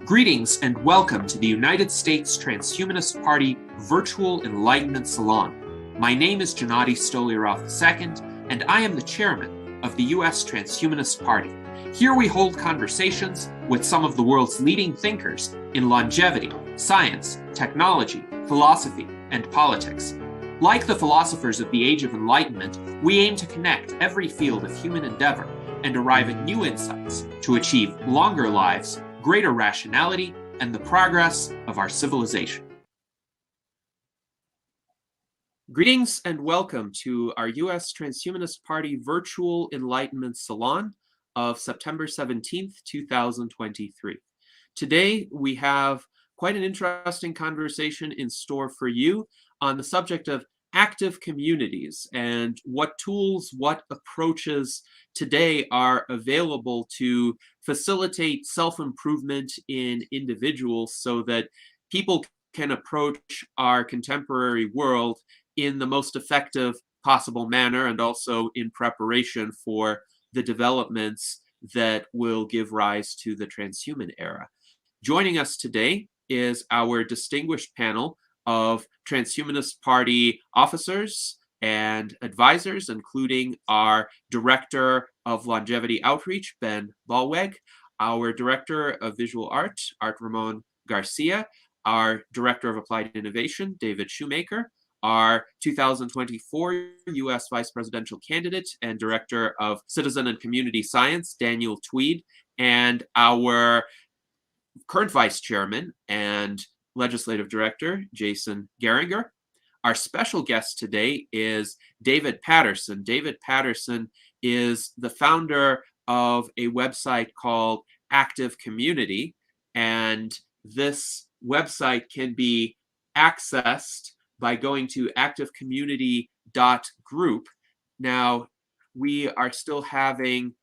Greetings and welcome to the United States Transhumanist Party Virtual Enlightenment Salon. My name is Gennady Stoliarov II, and I am the chairman of the U.S. Transhumanist Party. Here we hold conversations with some of the world's leading thinkers in longevity, science, technology, philosophy, and politics. Like the philosophers of the Age of Enlightenment, we aim to connect every field of human endeavor and arrive at new insights to achieve longer lives, greater rationality, and the progress of our civilization. Greetings and welcome to our U.S. Transhumanist Party Virtual Enlightenment Salon of September 17th, 2023. Today, we have quite an interesting conversation in store for you on the subject of active communities and what tools, what approaches today are available to facilitate self-improvement in individuals so that people can approach our contemporary world in the most effective possible manner and also in preparation for the developments that will give rise to the transhuman era. Joining us today is our distinguished panel of Transhumanist Party officers and advisors, including our Director of Longevity Outreach, Ben Ballweg, our Director of Visual Art, Art Ramon Garcia, our Director of Applied Innovation, David Shoemaker, our 2024 U.S. Vice Presidential Candidate and Director of Citizen and Community Science, Daniel Tweed, and our current Vice Chairman and Legislative Director, Jason Geringer. Our special guest today is David Patterson. David Patterson is the founder of a website called Active Community, and this website can be accessed by going to activecommunity.group. Now, we are still having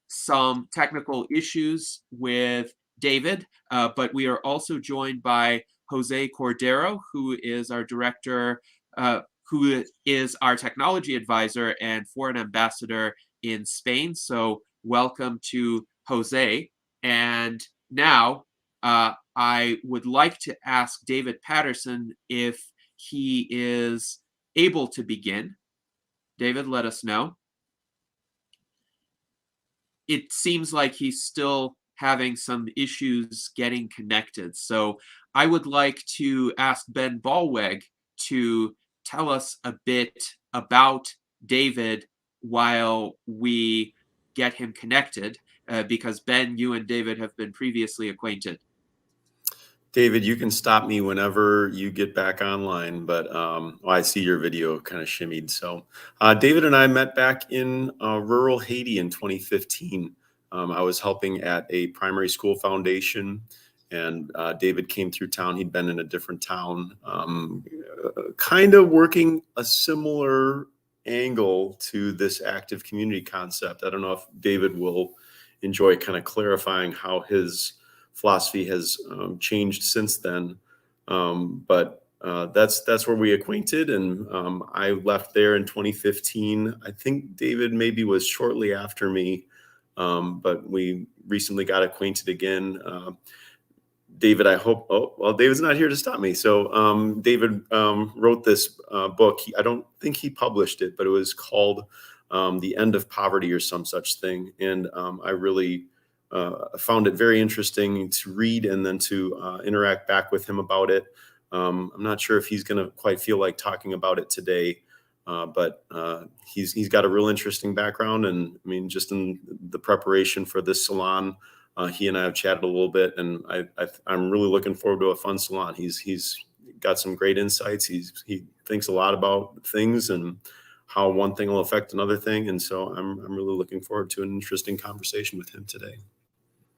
some technical issues with David, but we are also joined by Jose Cordero, who is our director, who is our technology advisor and foreign ambassador in Spain. So welcome to Jose. And now I would like to ask David Patterson if he is able to begin. David, let us know. It seems like he's still having some issues getting connected. So I would like to ask Ben Ballweg to tell us a bit about David while we get him connected, because Ben, you and David have been previously acquainted. David, you can stop me whenever you get back online, but I see your video kind of shimmied. So David and I met back in rural Haiti in 2015. I was helping at a primary school foundation, and David came through town. He'd been in a different town, kind of working a similar angle to this active community concept. I don't know if David will enjoy kind of clarifying how his philosophy has changed since then. But that's where we acquainted, and I left there in 2015. I think David maybe was shortly after me. But we recently got acquainted again. David, I hope, David's not here to stop me. So David wrote this book. I don't think he published it, but it was called The End of Poverty or some such thing. And I really found it very interesting to read and then to interact back with him about it. I'm not sure if he's going to quite feel like talking about it today. But he's got a real interesting background, and I mean, just in the preparation for this salon, he and I have chatted a little bit, and I'm really looking forward to a fun salon. He's got some great insights. He thinks a lot about things and how one thing will affect another thing, and so I'm really looking forward to an interesting conversation with him today.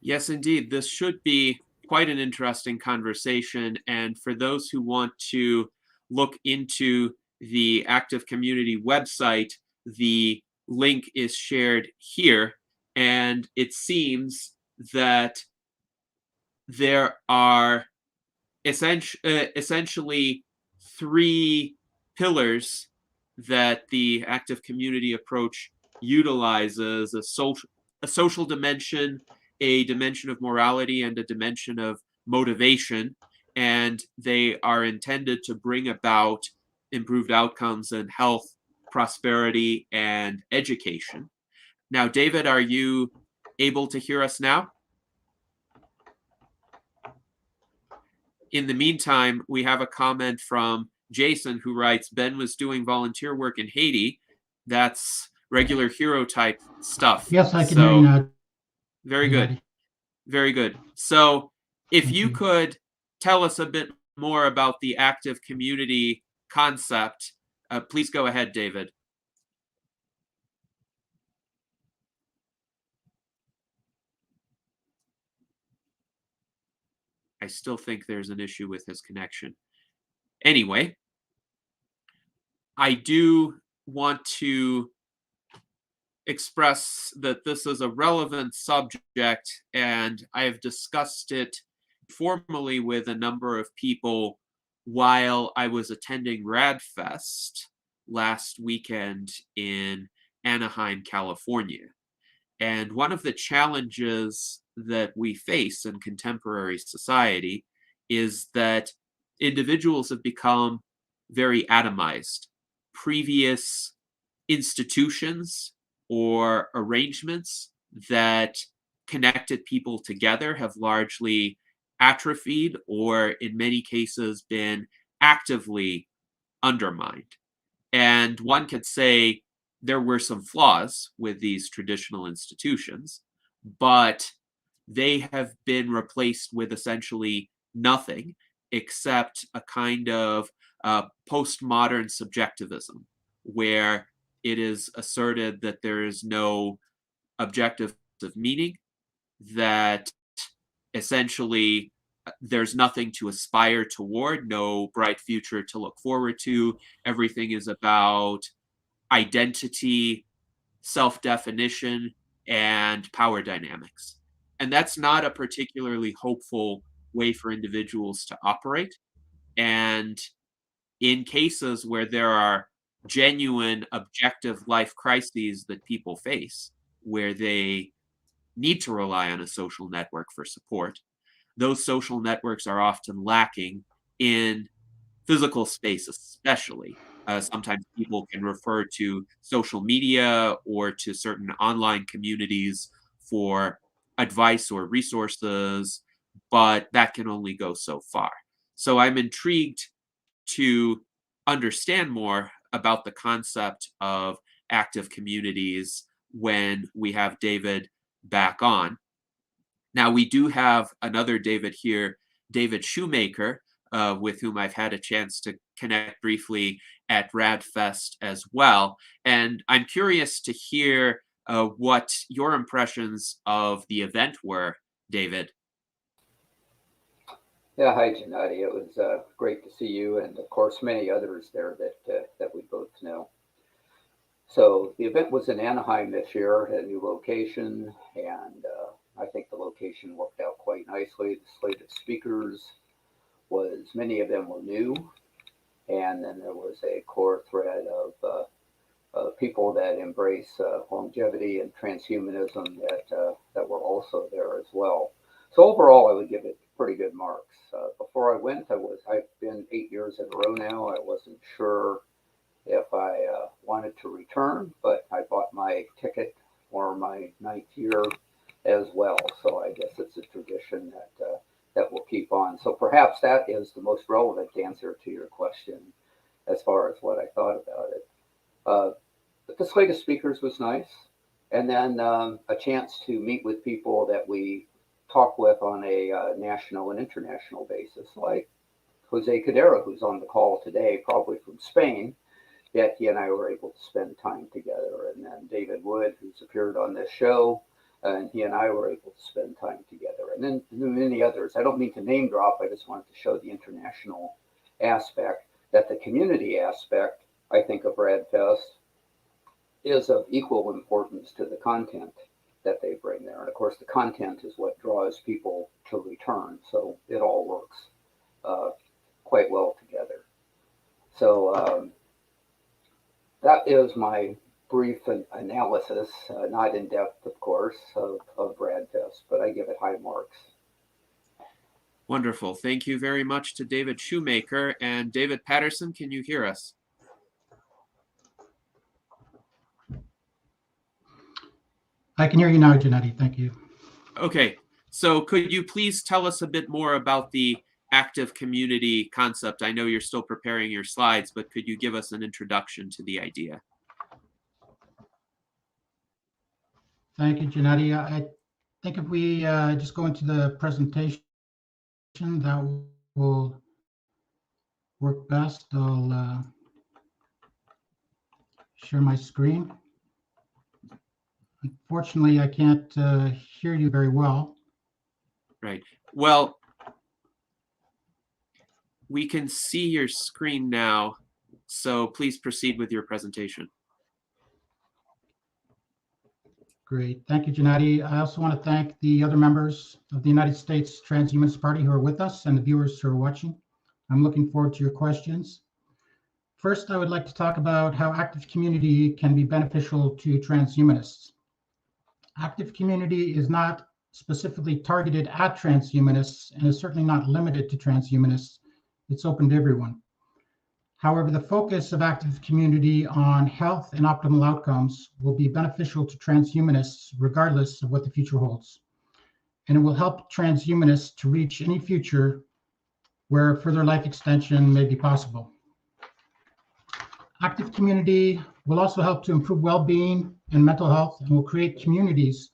Yes, indeed. This should be quite an interesting conversation, and for those who want to look into the Active Community website, the link is shared here, and it seems that there are essentially three pillars that the Active Community approach utilizes: a social dimension, a dimension of morality, and a dimension of motivation, and they are intended to bring about improved outcomes in health, prosperity, and education. Now, David, are you able to hear us now? In the meantime, we have a comment from Jason who writes, Ben was doing volunteer work in Haiti. That's regular hero type stuff. Yes, I can hear you now. Very good. Very good. So if you you. could tell us a bit more about the active community concept, please go ahead, David. I still think there's an issue with his connection. Anyway, I do want to express that this is a relevant subject, and I have discussed it formally with a number of people while I was attending RadFest last weekend in Anaheim, California. And one of the challenges that we face in contemporary society is that individuals have become very atomized. Previous institutions or arrangements that connected people together have largely atrophied or, in many cases, been actively undermined. And one could say there were some flaws with these traditional institutions, but they have been replaced with essentially nothing except a kind of postmodern subjectivism, where it is asserted that there is no objective of meaning, that essentially there's nothing to aspire toward, no bright future to look forward to. Everything is about identity, self-definition, and power dynamics. And that's not a particularly hopeful way for individuals to operate. And in cases where there are genuine objective life crises that people face, where they need to rely on a social network for support, those social networks are often lacking in physical space, especially. Sometimes people can refer to social media or to certain online communities for advice or resources, but that can only go so far. So I'm intrigued to understand more about the concept of active communities when we have David back on. Now, we do have another David here, David Shoemaker, with whom I've had a chance to connect briefly at RadFest as well. And I'm curious to hear what your impressions of the event were, David. Yeah, hi, Gennady. It was great to see you, and of course, many others there that we both know. So the event was in Anaheim this year, at a new location, and I think the location worked out quite nicely. The slate of speakers was, many of them were new, and then there was a core thread of people that embrace longevity and transhumanism that were also there as well. So overall, I would give it pretty good marks. Before I went, I've been 8 years in a row now. I wasn't sure if I wanted to return, but I bought my ticket for my 9th year as well. So I guess it's a tradition that will keep on. So perhaps that is the most relevant answer to your question as far as what I thought about it. But the slate of speakers was nice, and then a chance to meet with people that we talk with on a national and international basis, like Jose Cadero, who's on the call today, probably from Spain, yet he and I were able to spend time together. And then David Wood, who's appeared on this show, and he and I were able to spend time together. And then many others. I don't mean to name drop, I just wanted to show the international aspect, that the community aspect, I think, of RadFest is of equal importance to the content that they bring there. And of course, the content is what draws people to return. So it all works quite well together. So that is my brief analysis, not in depth, of course, of RadFest, but I give it high marks. Wonderful. Thank you very much to David Shoemaker. And David Patterson, can you hear us? I can hear you now, Gennady. Thank you. Okay. So could you please tell us a bit more about the active community concept? I know you're still preparing your slides, but could you give us an introduction to the idea? Thank you, Gennady. I think if we just go into the presentation, that will work best. I'll share my screen. Unfortunately, I can't hear you very well. Right. Well, we can see your screen now, so please proceed with your presentation. Great. Thank you, Gennady. I also want to thank the other members of the United States Transhumanist Party who are with us and the viewers who are watching. I'm looking forward to your questions. First, I would like to talk about how active community can be beneficial to transhumanists. Active community is not specifically targeted at transhumanists and is certainly not limited to transhumanists. It's open to everyone. However, the focus of active community on health and optimal outcomes will be beneficial to transhumanists regardless of what the future holds. And it will help transhumanists to reach any future where further life extension may be possible. Active community will also help to improve well-being and mental health and will create communities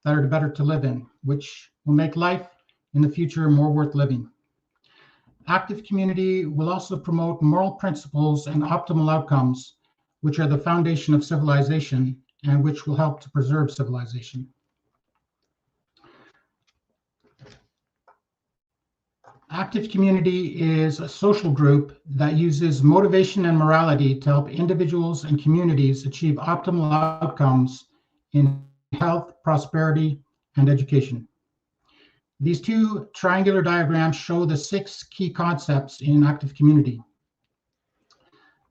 that are better to live in, which will make life in the future more worth living. Active community will also promote moral principles and optimal outcomes, which are the foundation of civilization and which will help to preserve civilization. Active community is a social group that uses motivation and morality to help individuals and communities achieve optimal outcomes in health, prosperity, and education. These two triangular diagrams show the 6 key concepts in active community.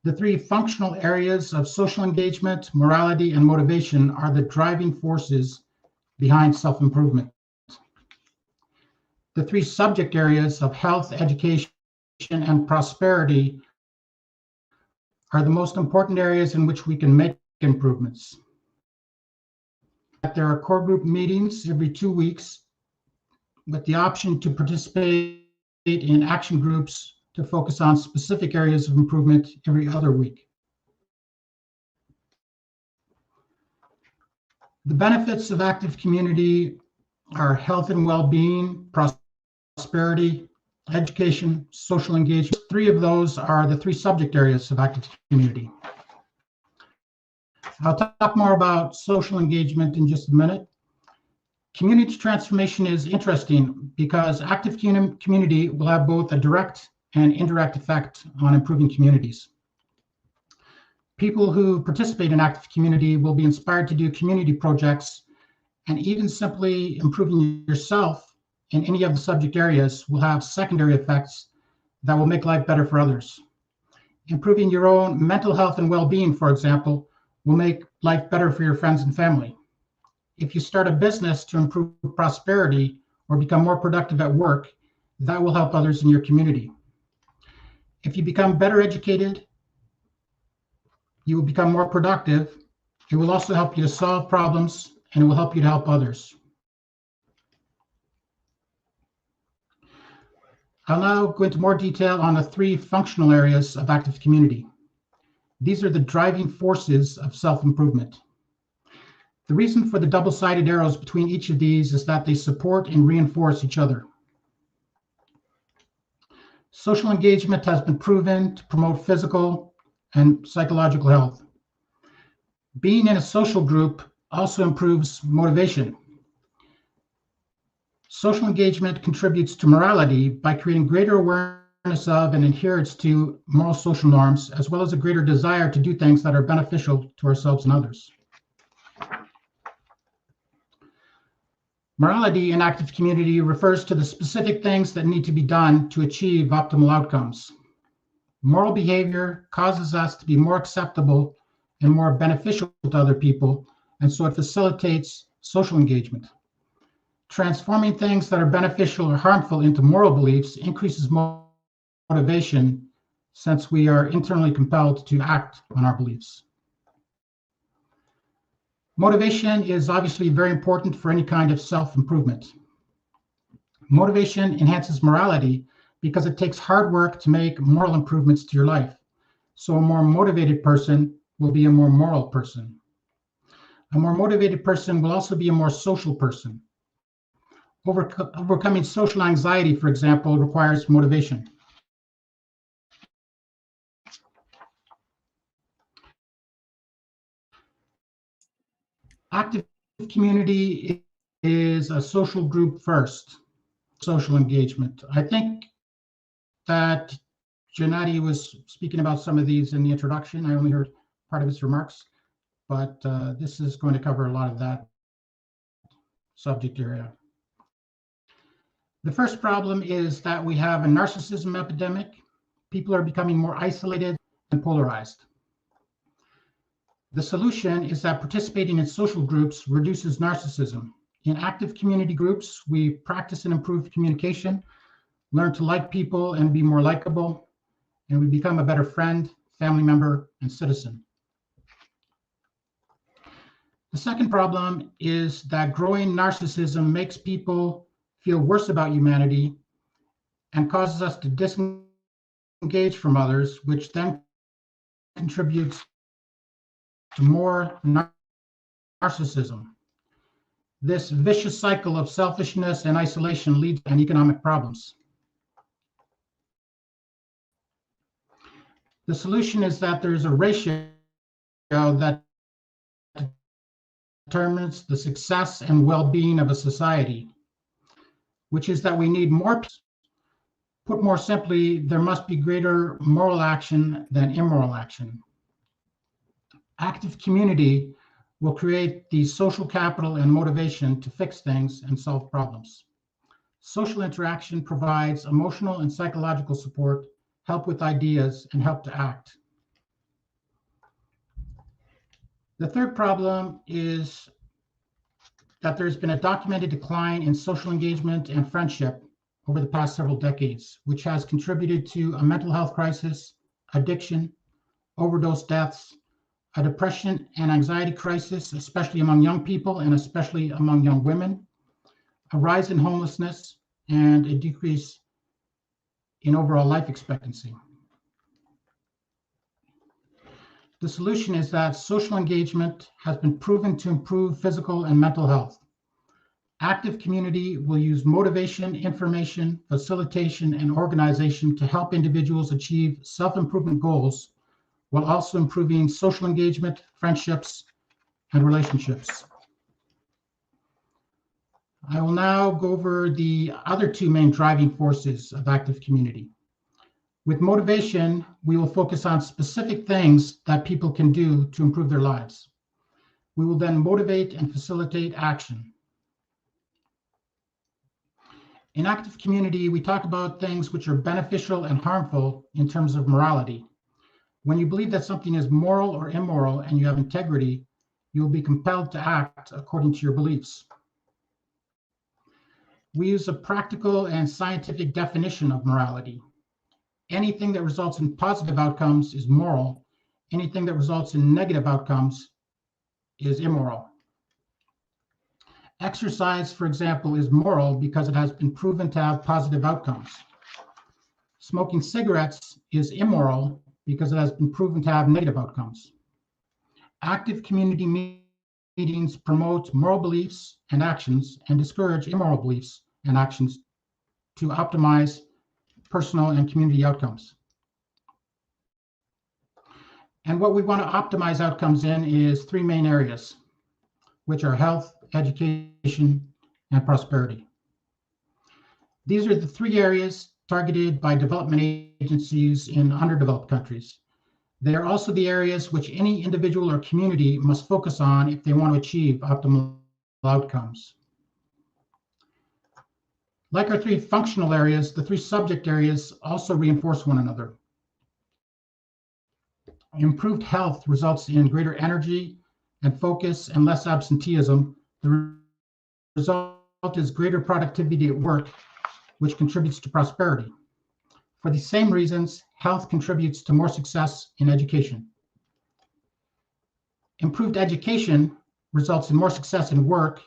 The 3 functional areas of social engagement, morality, and motivation are the driving forces behind self-improvement. The 3 subject areas of health, education, and prosperity are the most important areas in which we can make improvements. There are core group meetings every 2 weeks with the option to participate in action groups to focus on specific areas of improvement every other week. The benefits of active community are health and well-being, prosperity, education, social engagement. 3 of those are the 3 subject areas of active community. I'll talk more about social engagement in just a minute. Community transformation is interesting because active community will have both a direct and indirect effect on improving communities. People who participate in active community will be inspired to do community projects, and even simply improving yourself in any of the subject areas will have secondary effects that will make life better for others. Improving your own mental health and well-being, for example, will make life better for your friends and family. If you start a business to improve prosperity or become more productive at work, that will help others in your community. If you become better educated, you will become more productive. It will also help you to solve problems, and it will help you to help others. I'll now go into more detail on the 3 functional areas of active community. These are the driving forces of self-improvement. The reason for the double-sided arrows between each of these is that they support and reinforce each other. Social engagement has been proven to promote physical and psychological health. Being in a social group also improves motivation. Social engagement contributes to morality by creating greater awareness of and adherence to moral social norms, as well as a greater desire to do things that are beneficial to ourselves and others. Morality in active community refers to the specific things that need to be done to achieve optimal outcomes. Moral behavior causes us to be more acceptable and more beneficial to other people, and so it facilitates social engagement. Transforming things that are beneficial or harmful into moral beliefs increases motivation, since we are internally compelled to act on our beliefs. Motivation is obviously very important for any kind of self-improvement. Motivation enhances morality because it takes hard work to make moral improvements to your life. So a more motivated person will be a more moral person. A more motivated person will also be a more social person. Overcoming social anxiety, for example, requires motivation. Active community is a social group first, social engagement. I think that Gennady was speaking about some of these in the introduction. I only heard part of his remarks, but this is going to cover a lot of that subject area. The first problem is that we have a narcissism epidemic. People are becoming more isolated and polarized. The solution is that participating in social groups reduces narcissism. In active community groups, we practice and improve communication, learn to like people and be more likable, and we become a better friend, family member, and citizen. The second problem is that growing narcissism makes people feel worse about humanity and causes us to disengage from others, which then contributes to more narcissism. This vicious cycle of selfishness and isolation leads to economic problems. The solution is that there's a ratio that determines the success and well-being of a society, which is that we need more. Put more simply, there must be greater moral action than immoral action. Active community will create the social capital and motivation to fix things and solve problems. Social interaction provides emotional and psychological support, help with ideas, and help to act. The third problem is that there's been a documented decline in social engagement and friendship over the past several decades, which has contributed to a mental health crisis, addiction, overdose deaths, a depression and anxiety crisis, especially among young people and especially among young women, a rise in homelessness, and a decrease in overall life expectancy. The solution is that social engagement has been proven to improve physical and mental health. Active community will use motivation, information, facilitation, and organization to help individuals achieve self-improvement goals, while also improving social engagement, friendships, and relationships. I will now go over the other two main driving forces of active community. With motivation, we will focus on specific things that people can do to improve their lives. We will then motivate and facilitate action. In active community, we talk about things which are beneficial and harmful in terms of morality. When you believe that something is moral or immoral and you have integrity, you will be compelled to act according to your beliefs. We use a practical and scientific definition of morality. Anything that results in positive outcomes is moral. Anything that results in negative outcomes is immoral. Exercise, for example, is moral because it has been proven to have positive outcomes. Smoking cigarettes is immoral because it has been proven to have negative outcomes. Active community meetings promote moral beliefs and actions and discourage immoral beliefs and actions to optimize personal and community outcomes. And what we want to optimize outcomes in is three main areas, which are health, education, and prosperity. These are the three areas targeted by development agencies in underdeveloped countries. They are also the areas which any individual or community must focus on if they want to achieve optimal outcomes. Like our three functional areas, the three subject areas also reinforce one another. Improved health results in greater energy and focus and less absenteeism. The result is greater productivity at work, which contributes to prosperity. For the same reasons, health contributes to more success in education. Improved education results in more success in work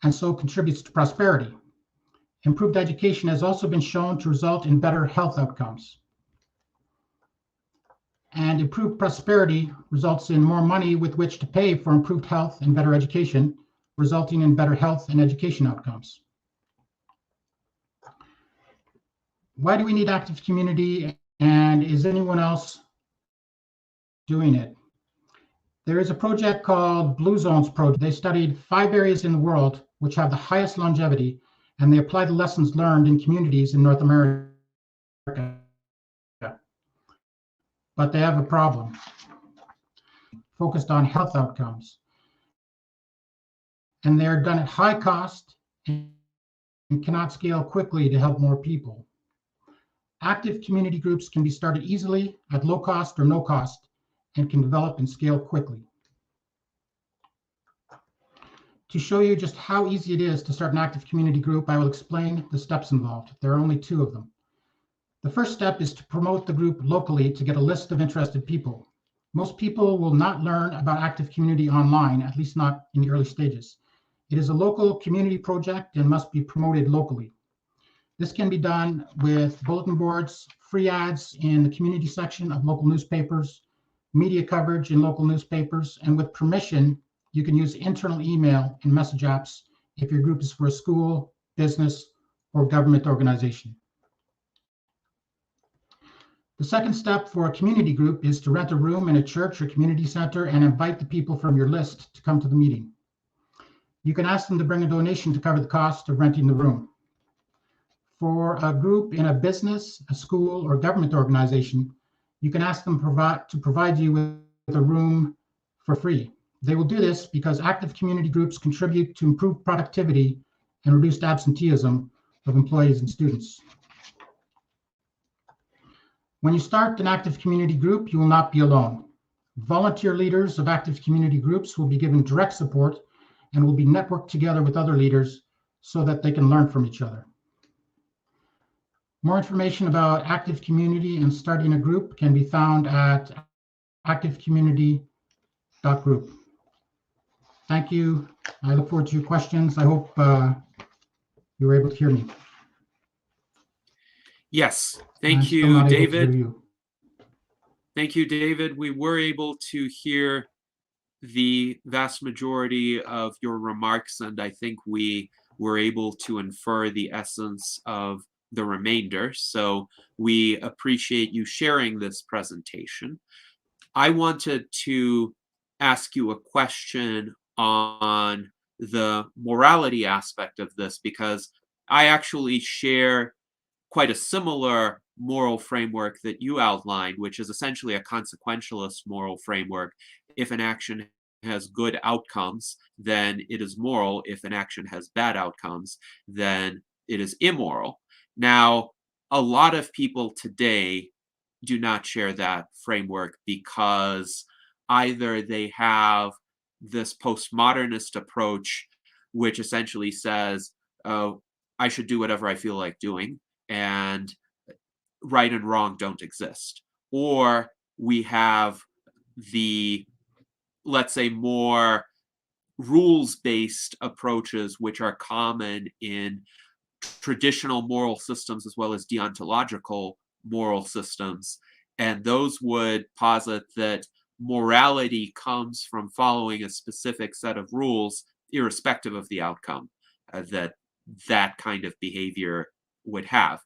and so contributes to prosperity. Improved education has also been shown to result in better health outcomes. And improved prosperity results in more money with which to pay for improved health and better education, resulting in better health and education outcomes. Why do we need active community, and is anyone else doing it? There is a project called Blue Zones Project. They studied 5 areas in the world which have the highest longevity, and they applied the lessons learned in communities in North America. But they have a problem, focused on health outcomes. And they're done at high cost and cannot scale quickly to help more people. Active community groups can be started easily at low cost or no cost and can develop and scale quickly. To show you just how easy it is to start an active community group, I will explain the steps involved. There are only 2 of them. The first step is to promote the group locally to get a list of interested people. Most people will not learn about active community online, at least not in the early stages. It is a local community project and must be promoted locally. This can be done with bulletin boards, free ads in the community section of local newspapers, media coverage in local newspapers, and with permission, you can use internal email and message apps if your group is for a school, business, or government organization. The second step for a community group is to rent a room in a church or community center and invite the people from your list to come to the meeting. You can ask them to bring a donation to cover the cost of renting the room. For a group in a business, a school, or government organization, you can ask them to provide you with a room for free. They will do this because active community groups contribute to improved productivity and reduced absenteeism of employees and students. When you start an active community group, you will not be alone. Volunteer leaders of active community groups will be given direct support and will be networked together with other leaders so that they can learn from each other. More information about active community and starting a group can be found at activecommunity.group. Thank you. I look forward to your questions. I hope you were able to hear me. Yes, I'm thank still you, not able to hear David. you. Thank you, David. We were able to hear the vast majority of your remarks, and I think we were able to infer the essence of the remainder. So we appreciate you sharing this presentation. I wanted to ask you a question on the morality aspect of this, because I actually share quite a similar moral framework that you outlined, which is essentially a consequentialist moral framework. If an action has good outcomes, then it is moral. If an action has bad outcomes, then it is immoral. Now, a lot of people today do not share that framework because either they have this postmodernist approach, which essentially says, oh, I should do whatever I feel like doing, and right and wrong don't exist. Or we have the, let's say, more rules-based approaches, which are common in traditional moral systems as well as deontological moral systems. And those would posit that morality comes from following a specific set of rules, irrespective of the outcome that kind of behavior would have.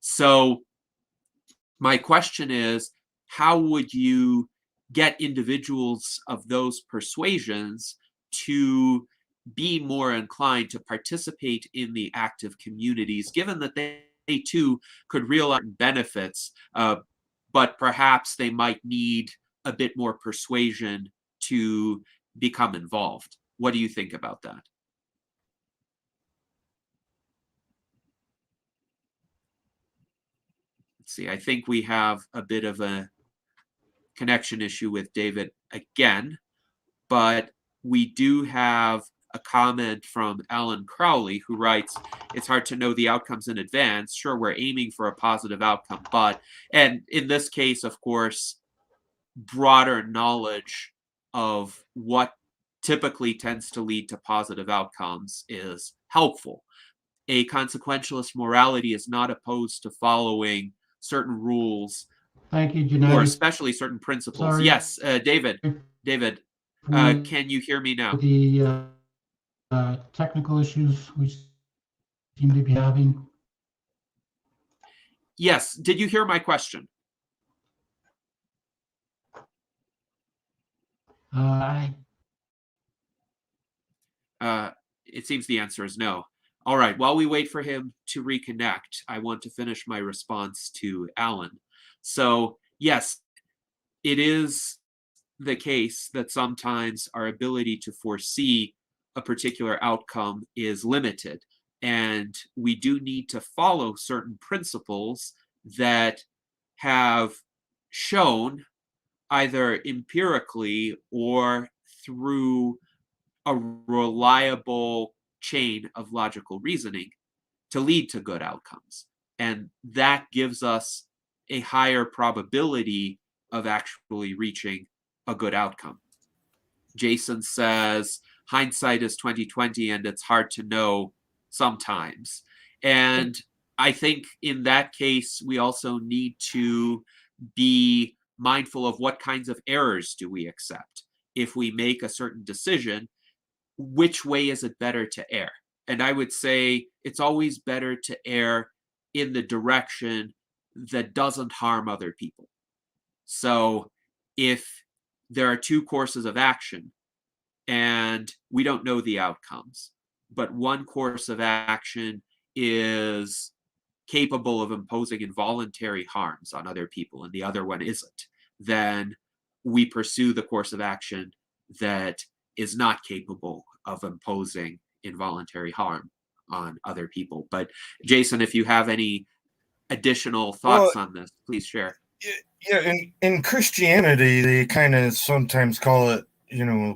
So my question is, how would you get individuals of those persuasions to be more inclined to participate in the active communities, given that they too could realize benefits, but perhaps they might need a bit more persuasion to become involved? What do you think about that? Let's see, I think we have a bit of a connection issue with David again, but we do have a comment from Alan Crowley, who writes, "It's hard to know the outcomes in advance. Sure, we're aiming for a positive outcome, but," and in this case, of course, broader knowledge of what typically tends to lead to positive outcomes is helpful. A consequentialist morality is not opposed to following certain rules Thank you, or Gennady. especially certain principles. Sorry Yes, David, for can you hear me now? the technical issues we seem to be having. Yes, did you hear my question? I It seems the answer is no. All right, while we wait for him to reconnect, I want to finish my response to Alan. So, yes, it is the case that sometimes our ability to foresee a particular outcome is limited. And we do need to follow certain principles that have shown, either empirically or through a reliable chain of logical reasoning, to lead to good outcomes. And that gives us a higher probability of actually reaching a good outcome. Jason says, hindsight is 2020 and it's hard to know sometimes. And I think in that case, we also need to be mindful of what kinds of errors do we accept. If we make a certain decision, which way is it better to err? And I would say it's always better to err in the direction that doesn't harm other people. So if there are two courses of action and we don't know the outcomes, but one course of action is capable of imposing involuntary harms on other people and the other one isn't, then we pursue the course of action that is not capable of imposing involuntary harm on other people. But Jason, if you have any additional thoughts on this, please share. Yeah, in Christianity, they kind of sometimes call it,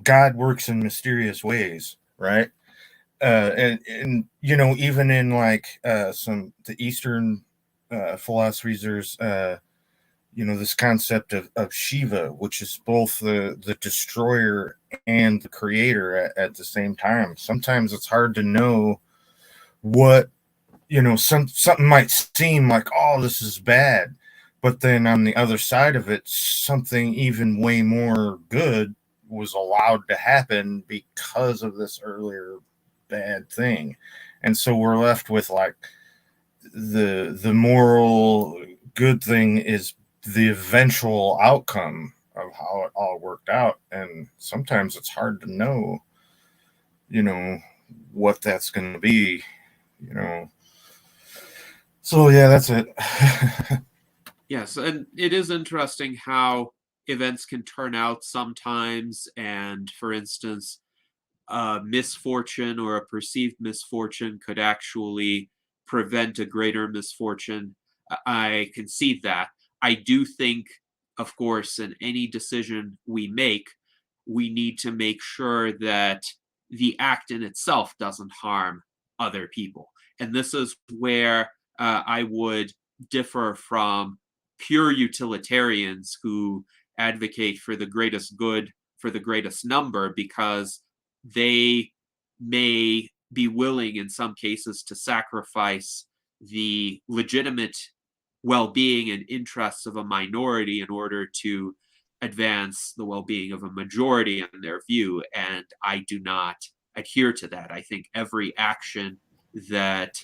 God works in mysterious ways, right? And even in like the Eastern philosophies, there's this concept of Shiva, which is both the destroyer and the creator at the same time. Sometimes it's hard to know what, something might seem like, oh, this is bad. But then on the other side of it, something even way more good was allowed to happen because of this earlier bad thing. And so we're left with like the moral good thing is the eventual outcome of how it all worked out. And sometimes it's hard to know, what that's going to be, So yeah, that's it. Yes, and it is interesting how events can turn out sometimes. And for instance, a misfortune or a perceived misfortune could actually prevent a greater misfortune. I concede that. I do think, of course, in any decision we make, we need to make sure that the act in itself doesn't harm other people. And this is where I would differ from pure utilitarians who advocate for the greatest good for the greatest number, because they may be willing in some cases to sacrifice the legitimate well-being and interests of a minority in order to advance the well-being of a majority in their view. And I do not adhere to that. I think every action that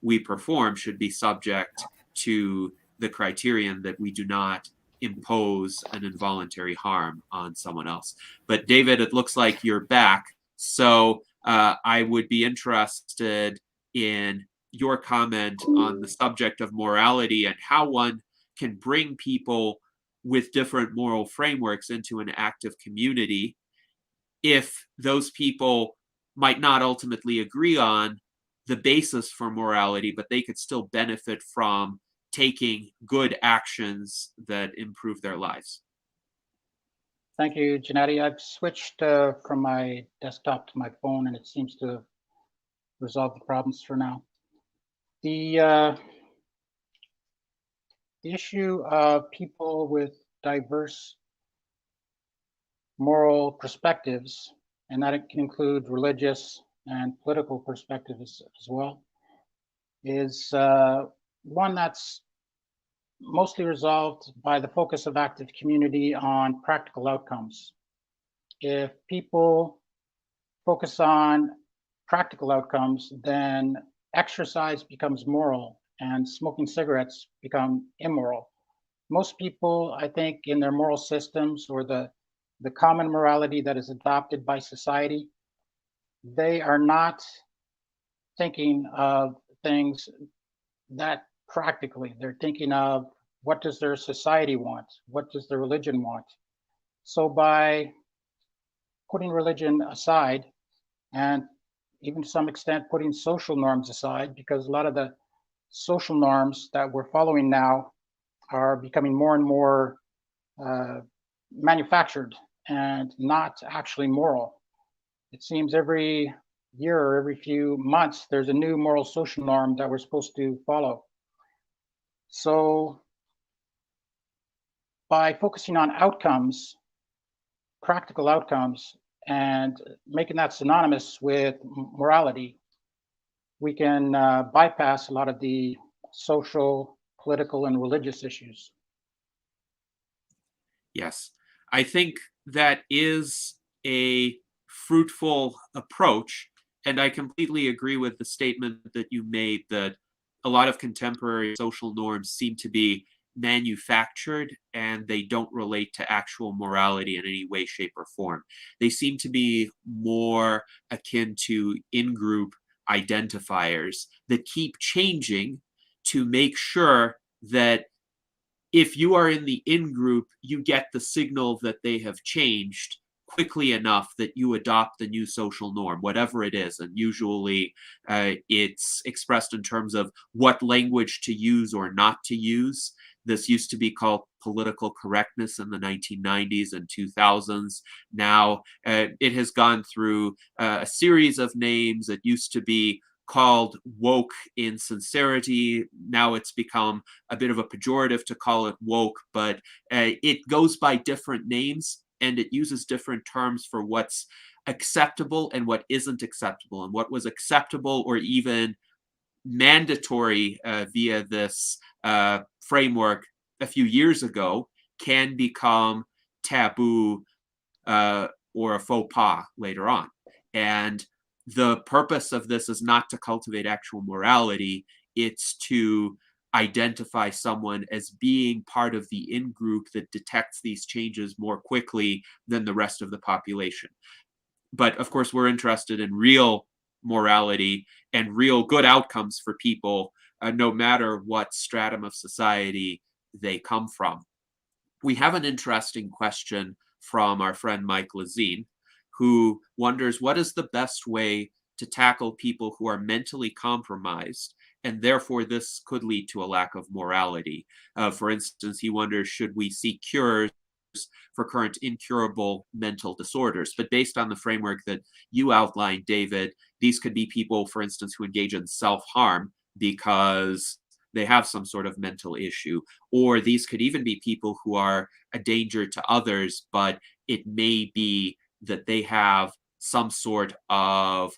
we perform should be subject to the criterion that we do not impose an involuntary harm on someone else. But David, it looks like you're back. So I would be interested in your comment on the subject of morality and how one can bring people with different moral frameworks into an active community if those people might not ultimately agree on the basis for morality, but they could still benefit from taking good actions that improve their lives. Thank you, Janetti. I've switched from my desktop to my phone, and it seems to resolve the problems for now. The issue of people with diverse moral perspectives, and that it can include religious and political perspectives as well, is one that's mostly resolved by the focus of active community on practical outcomes. If people focus on practical outcomes, then exercise becomes moral and smoking cigarettes become immoral. Most people, I think, in their moral systems or the common morality that is adopted by society, they are not thinking of things that practically. They're thinking of what does their society want? What does their religion want? So by putting religion aside, and even to some extent putting social norms aside, because a lot of the social norms that we're following now are becoming more and more manufactured and not actually moral. It seems every year or every few months, there's a new moral social norm that we're supposed to follow. So by focusing on outcomes, practical outcomes, and making that synonymous with morality, we can bypass a lot of the social, political, and religious issues. Yes, I think that is a fruitful approach, and I completely agree with the statement that you made that a lot of contemporary social norms seem to be manufactured and they don't relate to actual morality in any way, shape, or form. They seem to be more akin to in-group identifiers that keep changing to make sure that if you are in the in-group, you get the signal that they have changed quickly enough that you adopt the new social norm, whatever it is. And usually it's expressed in terms of what language to use or not to use. This used to be called political correctness in the 1990s and 2000s. Now it has gone through a series of names. It used to be called woke insincerity. Now it's become a bit of a pejorative to call it woke, but it goes by different names and it uses different terms for what's acceptable and what isn't acceptable. And what was acceptable or even mandatory via this framework a few years ago can become taboo or a faux pas later on. And the purpose of this is not to cultivate actual morality, it's to identify someone as being part of the in-group that detects these changes more quickly than the rest of the population. But of course, we're interested in real morality and real good outcomes for people, no matter what stratum of society they come from. We have an interesting question from our friend Mike Lazine, who wonders what is the best way to tackle people who are mentally compromised, and therefore this could lead to a lack of morality. For instance, he wonders, should we seek cures for current incurable mental disorders? But based on the framework that you outlined, David, these could be people, for instance, who engage in self-harm because they have some sort of mental issue, or these could even be people who are a danger to others, but it may be that they have some sort of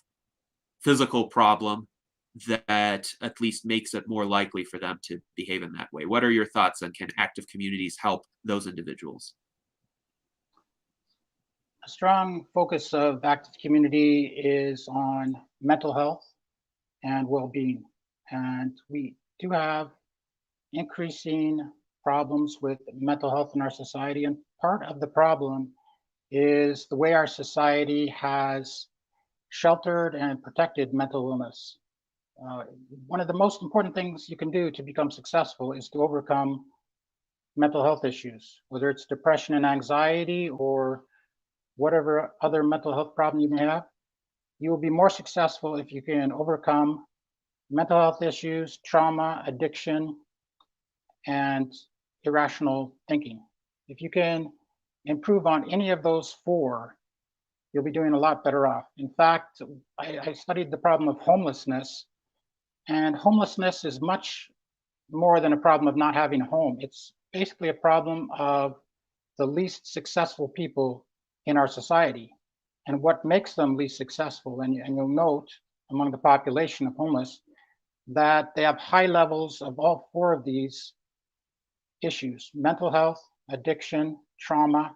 physical problem that at least makes it more likely for them to behave in that way. What are your thoughts on can active communities help those individuals? A strong focus of active community is on mental health and well-being. And we do have increasing problems with mental health in our society. And part of the problem is the way our society has sheltered and protected mental illness. One of the most important things you can do to become successful is to overcome mental health issues, whether it's depression and anxiety or whatever other mental health problem you may have. You will be more successful if you can overcome mental health issues, trauma, addiction, and irrational thinking. If you can improve on any of those four, you'll be doing a lot better off. In fact, I studied the problem of homelessness, and homelessness is much more than a problem of not having a home. It's basically a problem of the least successful people in our society and what makes them least successful. And you'll note among the population of homeless that they have high levels of all four of these issues: mental health, addiction, trauma,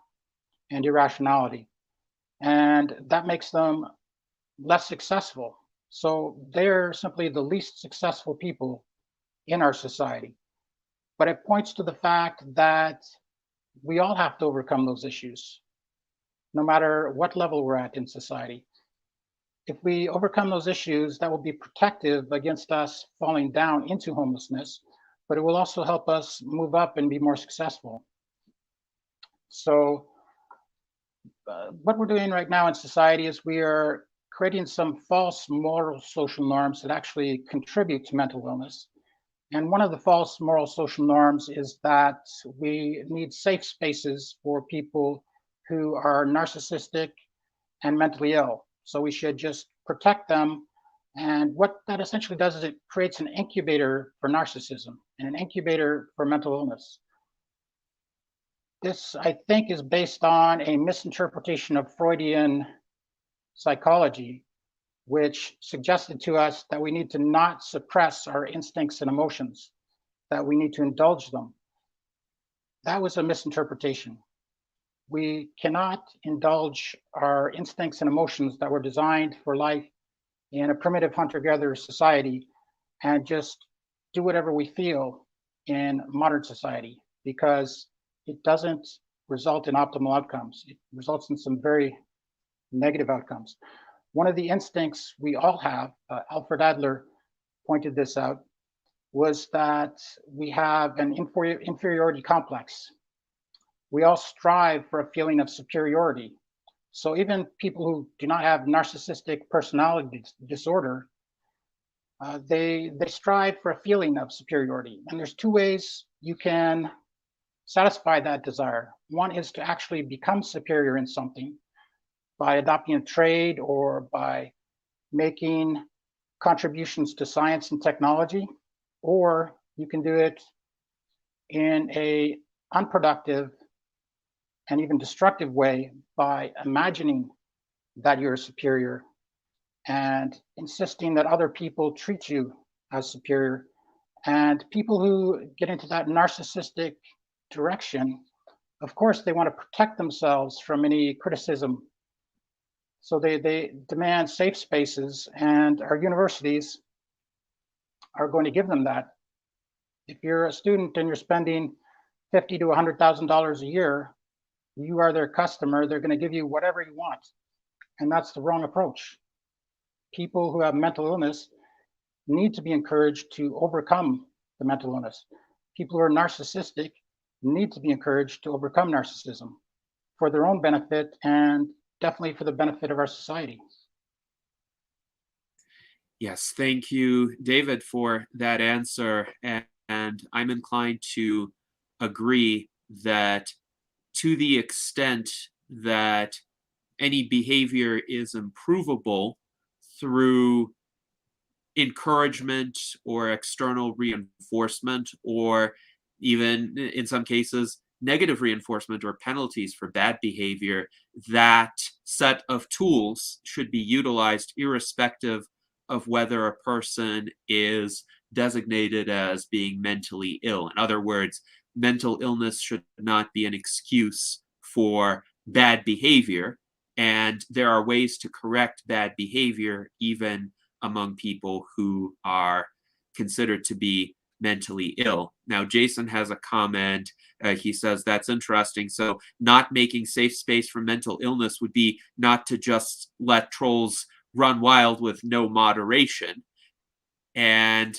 and irrationality. And that makes them less successful. So they're simply the least successful people in our society. But it points to the fact that we all have to overcome those issues, no matter what level we're at in society. If we overcome those issues, that will be protective against us falling down into homelessness, but it will also help us move up and be more successful. So what we're doing right now in society is we are creating some false moral social norms that actually contribute to mental illness. And one of the false moral social norms is that we need safe spaces for people who are narcissistic and mentally ill. So we should just protect them. And what that essentially does is it creates an incubator for narcissism and an incubator for mental illness. This, I think, is based on a misinterpretation of Freudian psychology, which suggested to us that we need to not suppress our instincts and emotions, that we need to indulge them. That was a misinterpretation. We cannot indulge our instincts and emotions that were designed for life in a primitive hunter-gatherer society and just do whatever we feel in modern society, because it doesn't result in optimal outcomes. It results in some very negative outcomes. One of the instincts we all have, Alfred Adler pointed this out, was that we have an inferiority complex. We all strive for a feeling of superiority. So even people who do not have narcissistic personality disorder, they strive for a feeling of superiority. And there's two ways you can satisfy that desire. One is to actually become superior in something by adopting a trade or by making contributions to science and technology, or you can do it in an unproductive and even destructive way by imagining that you're superior and insisting that other people treat you as superior. And people who get into that narcissistic direction, of course, they want to protect themselves from any criticism. So they demand safe spaces, and our universities are going to give them that. If you're a student and you're spending $50,000 to $100,000 a year, you are their customer. They're going to give you whatever you want, and that's the wrong approach. People who have mental illness need to be encouraged to overcome the mental illness. People who are narcissistic need to be encouraged to overcome narcissism for their own benefit and definitely for the benefit of our society. Yes, thank you, David, for that answer. And I'm inclined to agree that to the extent that any behavior is improvable through encouragement or external reinforcement, or even in some cases, negative reinforcement or penalties for bad behavior, that set of tools should be utilized irrespective of whether a person is designated as being mentally ill. In other words, mental illness should not be an excuse for bad behavior, and there are ways to correct bad behavior even among people who are considered to be mentally ill. Now, Jason has a comment. He says, that's interesting. So not making safe space for mental illness would be not to just let trolls run wild with no moderation. And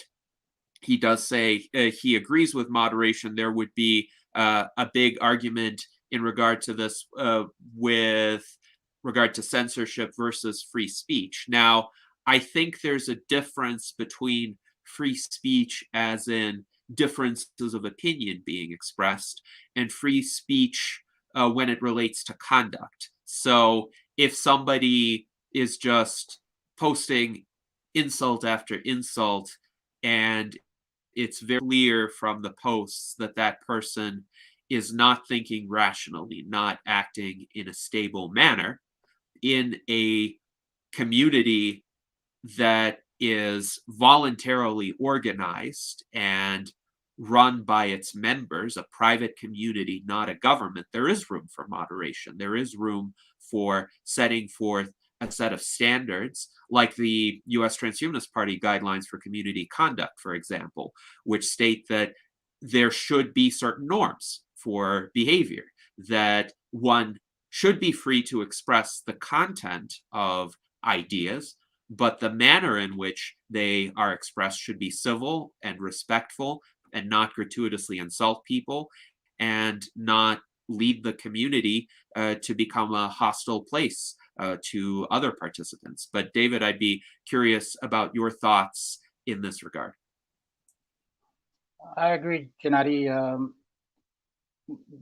he does say he agrees with moderation. There would be a big argument in regard to this with regard to censorship versus free speech. Now, I think there's a difference between free speech as in differences of opinion being expressed and free speech when it relates to conduct. So if somebody is just posting insult after insult, and it's very clear from the posts that that person is not thinking rationally, not acting in a stable manner in a community that is voluntarily organized and run by its members, a private community, not a government, there is room for moderation. There is room for setting forth a set of standards, like the US Transhumanist Party guidelines for community conduct, for example, which state that there should be certain norms for behavior, that one should be free to express the content of ideas, but the manner in which they are expressed should be civil and respectful and not gratuitously insult people and not lead the community to become a hostile place to other participants. But David, I'd be curious about your thoughts in this regard. I agree, Gennady.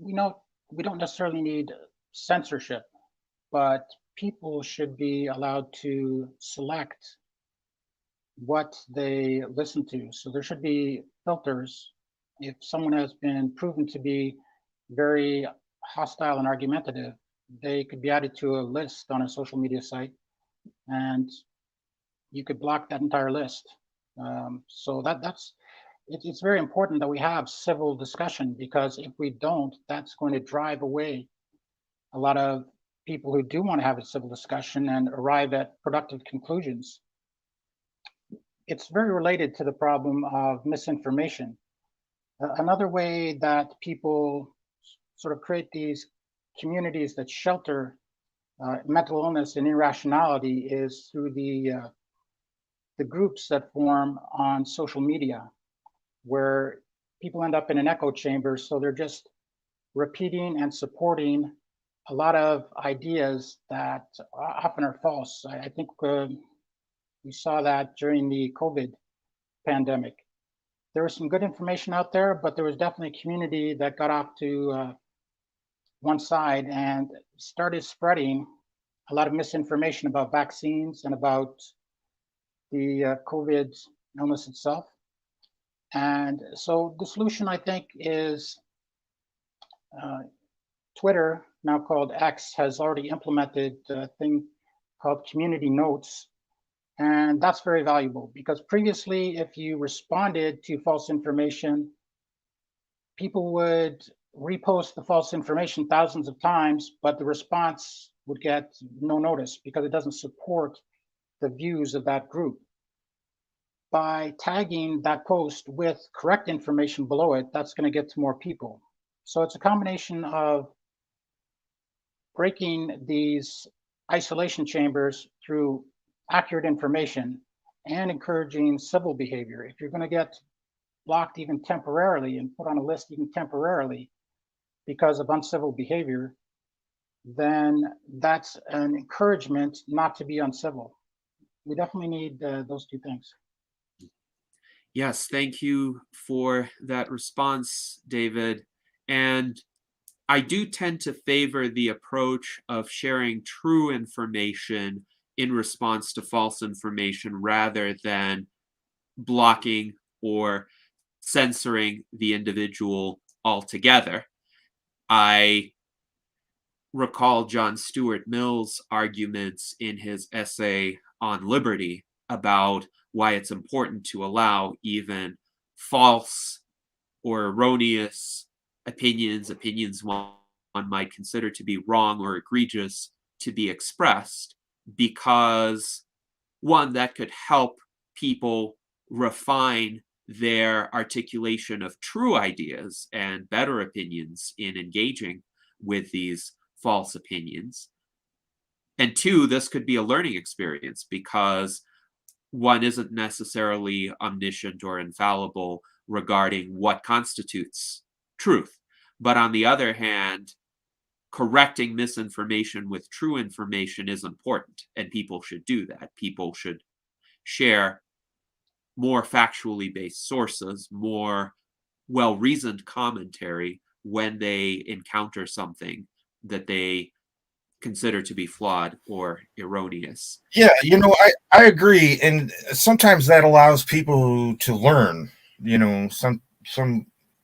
We don't necessarily need censorship, but people should be allowed to select what they listen to. So there should be filters. If someone has been proven to be very hostile and argumentative, they could be added to a list on a social media site, and you could block that entire list. So it's very important that we have civil discussion, because if we don't, that's going to drive away a lot of people who do want to have a civil discussion and arrive at productive conclusions. It's very related to the problem of misinformation. Another way that people sort of create these communities that shelter mental illness and irrationality is through the groups that form on social media, where people end up in an echo chamber. So they're just repeating and supporting a lot of ideas that often are false. I think we saw that during the COVID pandemic. There was some good information out there, but there was definitely a community that got off to one side and started spreading a lot of misinformation about vaccines and about the COVID illness itself. And so the solution, I think, is Twitter, now called X, has already implemented a thing called community notes. And that's very valuable, because previously, if you responded to false information, people would repost the false information thousands of times, but the response would get no notice because it doesn't support the views of that group. By tagging that post with correct information below it, that's going to get to more people. So it's a combination of breaking these isolation chambers through accurate information and encouraging civil behavior. If you're going to get blocked even temporarily and put on a list even temporarily because of uncivil behavior, then that's an encouragement not to be uncivil. We definitely need those two things. Yes, thank you for that response, David. And I do tend to favor the approach of sharing true information in response to false information rather than blocking or censoring the individual altogether. I recall John Stuart Mill's arguments in his essay on liberty about why it's important to allow even false or erroneous opinions one might consider to be wrong or egregious, to be expressed, because one, that could help people refine their articulation of true ideas and better opinions in engaging with these false opinions. And two, this could be a learning experience, because one isn't necessarily omniscient or infallible regarding what constitutes truth. But on the other hand, correcting misinformation with true information is important, and people should do that. People should share more factually based sources, more well-reasoned commentary when they encounter something that they consider to be flawed or erroneous. Yeah, I agree, and sometimes that allows people to learn. Some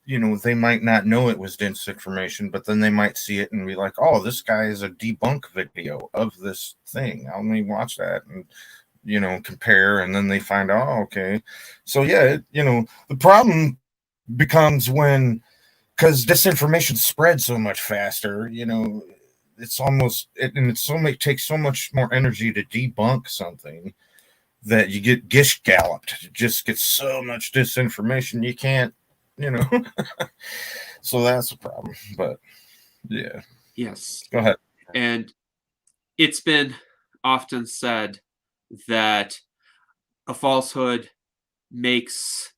they might not know it was disinformation, but then they might see it and be like, "Oh, this guy is a debunk video of this thing. Let me watch that and compare." And then they find out, oh, okay, so yeah, the problem becomes when because disinformation spreads so much faster. It's almost and it's so much takes so much more energy to debunk something that you get gish galloped. It just gets so much disinformation you can't, so that's a problem. But yeah, Yes. go ahead. And it's been often said that a falsehood makes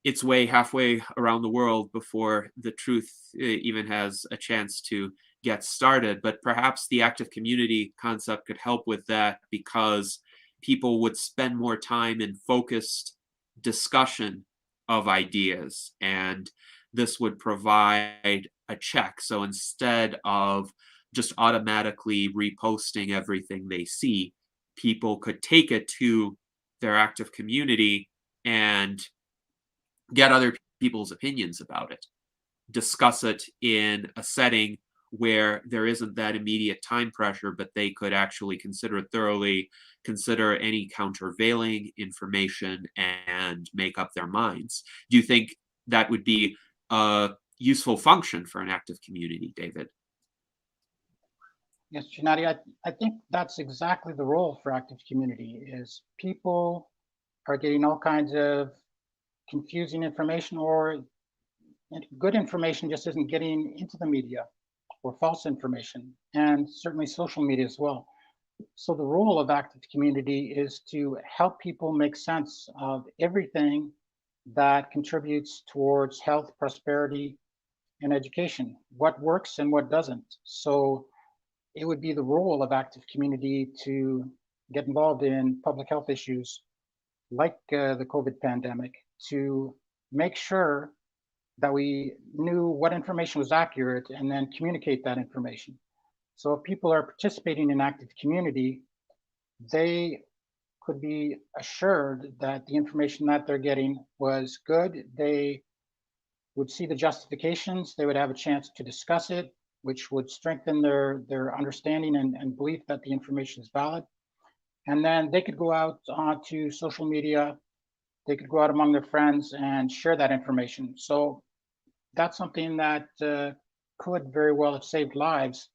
its way halfway around the world before the truth even has a chance to get started. But perhaps the active community concept could help with that, because people would spend more time in focused discussion of ideas, and this would provide a check. So instead of just automatically reposting everything they see, people could take it to their active community and get other people's opinions about it, discuss it in a setting where there isn't that immediate time pressure, but they could actually consider it thoroughly, consider any countervailing information, and make up their minds. Do you think that would be a useful function for an active community, David? Yes, Gennady, I think that's exactly the role for active community. Is people are getting all kinds of confusing information, or good information just isn't getting into the media, or false information, and certainly social media as well. So the role of active community is to help people make sense of everything that contributes towards health, prosperity, and education, what works and what doesn't. So it would be the role of active community to get involved in public health issues like the COVID pandemic, to make sure that we knew what information was accurate and then communicate that information. So if people are participating in active community, they could be assured that the information that they're getting was good. They would see the justifications, they would have a chance to discuss it, which would strengthen their understanding and belief that the information is valid. And then they could go out onto social media, they could go out among their friends and share that information. So that's something that could very well have saved lives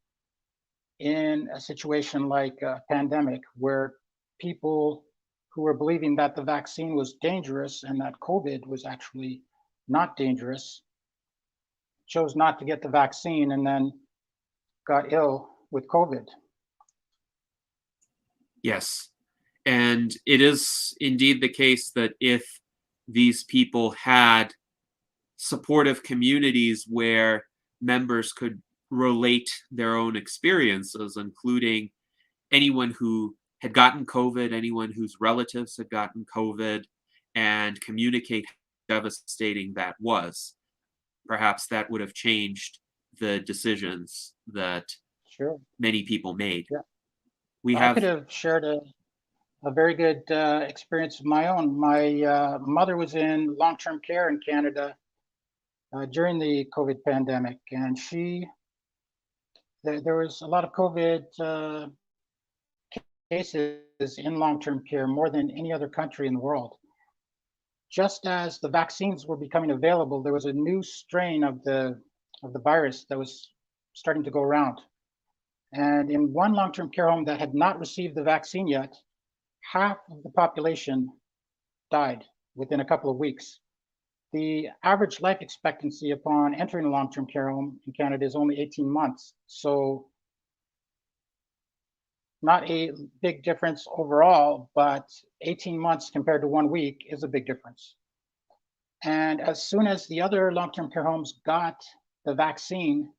in a situation like a pandemic, where people who were believing that the vaccine was dangerous and that COVID was actually not dangerous chose not to get the vaccine and then got ill with COVID. Yes. And it is indeed the case that if these people had supportive communities where members could relate their own experiences, including anyone who had gotten COVID, anyone whose relatives had gotten COVID, and communicate how devastating that was, perhaps that would have changed the decisions that Sure. many people made. Yeah. I could have shared a very good experience of my own. My mother was in long-term care in Canada during the COVID pandemic, and there was a lot of COVID cases in long-term care, more than any other country in the world. Just as the vaccines were becoming available, there was a new strain of the virus that was starting to go around. And in one long-term care home that had not received the vaccine yet, half of the population died within a couple of weeks. The average life expectancy upon entering a long-term care home in Canada is only 18 months. So not a big difference overall, but 18 months compared to 1 week is a big difference. And as soon as the other long-term care homes got the vaccine,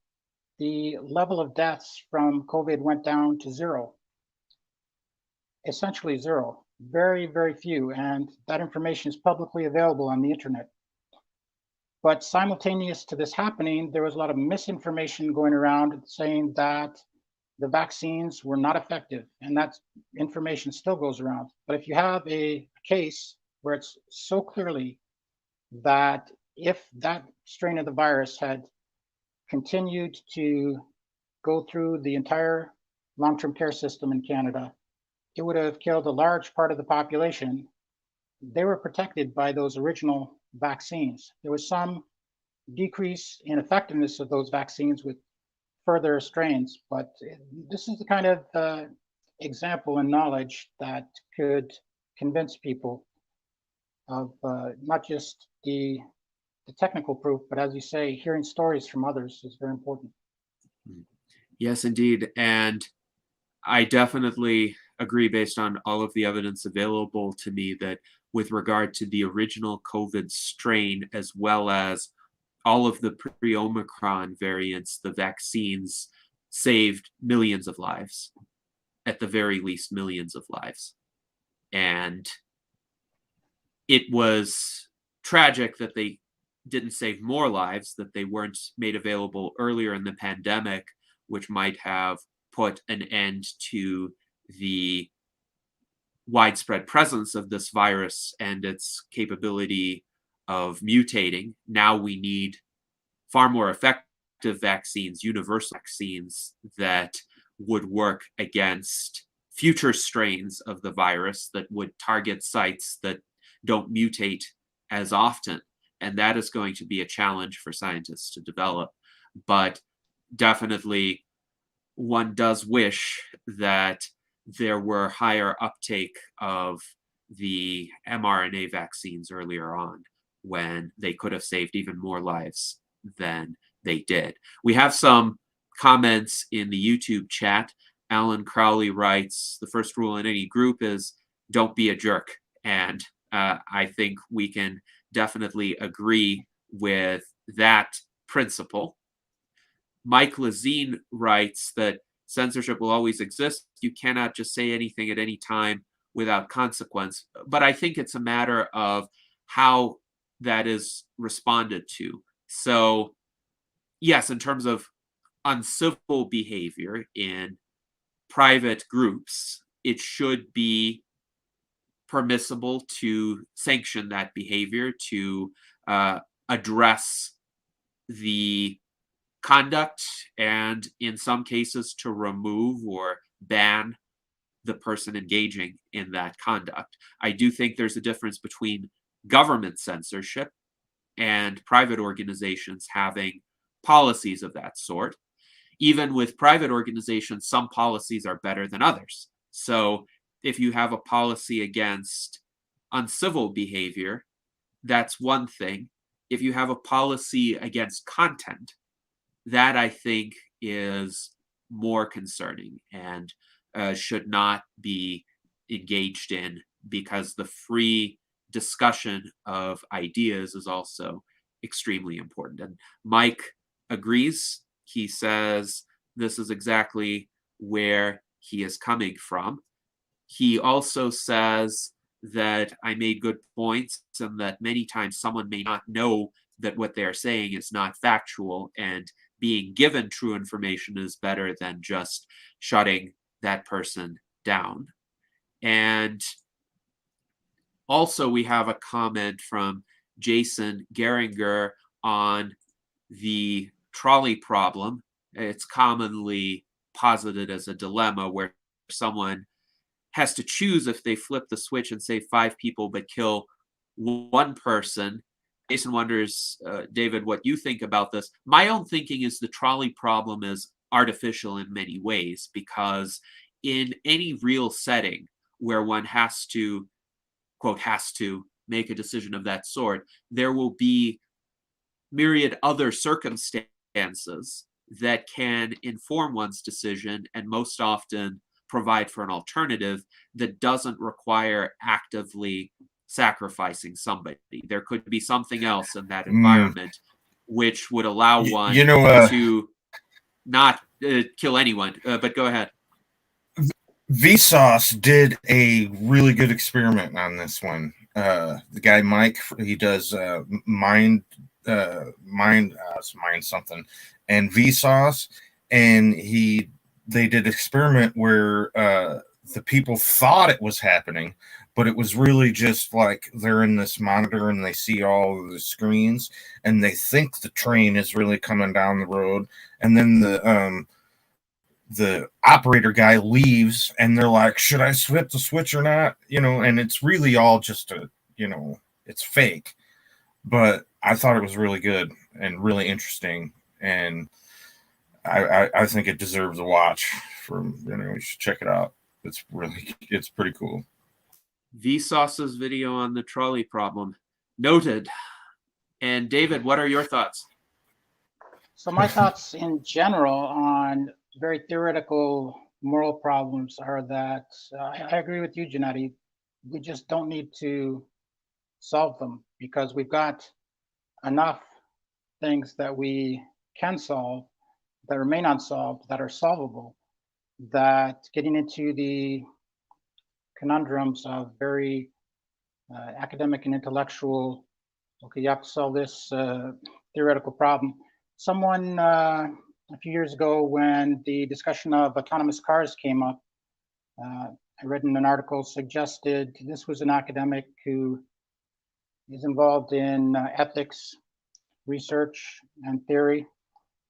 the level of deaths from COVID went down to zero, essentially zero, very, very few. And that information is publicly available on the internet. But simultaneous to this happening, there was a lot of misinformation going around saying that the vaccines were not effective, and that information still goes around. But if you have a case where it's so clearly that if that strain of the virus had continued to go through the entire long-term care system in Canada, it would have killed a large part of the population. They were protected by those original vaccines. There was some decrease in effectiveness of those vaccines with further strains, but this is the kind of example and knowledge that could convince people of not just the technical proof, but as you say, hearing stories from others is very important. Yes, indeed. And I definitely agree, based on all of the evidence available to me, that with regard to the original COVID strain, as well as all of the pre-Omicron variants, the vaccines saved millions of lives, at the very least millions of lives. And it was tragic that they didn't save more lives, that they weren't made available earlier in the pandemic, which might have put an end to the widespread presence of this virus and its capability of mutating. Now we need far more effective vaccines, universal vaccines that would work against future strains of the virus, that would target sites that don't mutate as often. And that is going to be a challenge for scientists to develop. But definitely, one does wish that there were higher uptake of the mRNA vaccines earlier on, when they could have saved even more lives than they did. We have some comments in the YouTube chat. Alan Crowley writes, the first rule in any group is don't be a jerk. And I think we can definitely agree with that principle. Mike Lazine writes that censorship will always exist. You cannot just say anything at any time without consequence. But I think it's a matter of how that is responded to. So, yes, in terms of uncivil behavior in private groups, it should be permissible to sanction that behavior, to address the conduct, and in some cases to remove or ban the person engaging in that conduct. I do think there's a difference between government censorship and private organizations having policies of that sort. Even with private organizations, some policies are better than others. So if you have a policy against uncivil behavior, that's one thing. If you have a policy against content, that I think is more concerning and should not be engaged in, because the free discussion of ideas is also extremely important. And Mike agrees. He says this is exactly where he is coming from. He also says that I made good points, and that many times someone may not know that what they're saying is not factual, and being given true information is better than just shutting that person down. And also, we have a comment from Jason Geringer on the trolley problem. It's commonly posited as a dilemma where someone has to choose if they flip the switch and save 5 people but kill one person. Jason wonders, David, what you think about this. My own thinking is the trolley problem is artificial in many ways, because in any real setting where one has to, quote, has to make a decision of that sort, there will be myriad other circumstances that can inform one's decision, and most often provide for an alternative that doesn't require actively sacrificing somebody. There could be something else in that environment which would allow one to not kill anyone. But go ahead. Vsauce did a really good experiment on this one. The guy Mike, he does mind mind something and Vsauce, and they did experiment where the people thought it was happening, but it was really just like they're in this monitor and they see all of the screens and they think the train is really coming down the road, and then the operator guy leaves and they're like, should I flip the switch or not? And it's really all just it's fake. But I thought it was really good and really interesting, and I think it deserves a watch. You should check it out. It's pretty cool. Vsauce's video on the trolley problem. Noted. And David, what are your thoughts? So my thoughts in general on very theoretical moral problems are that I agree with you, Gennady. We just don't need to solve them because we've got enough things that we can solve that remain unsolved, that are solvable, that getting into the conundrums of very academic and intellectual, okay, you have to solve this theoretical problem. Someone a few years ago, when the discussion of autonomous cars came up, I read in an article suggested this was an academic who is involved in ethics, research, and theory.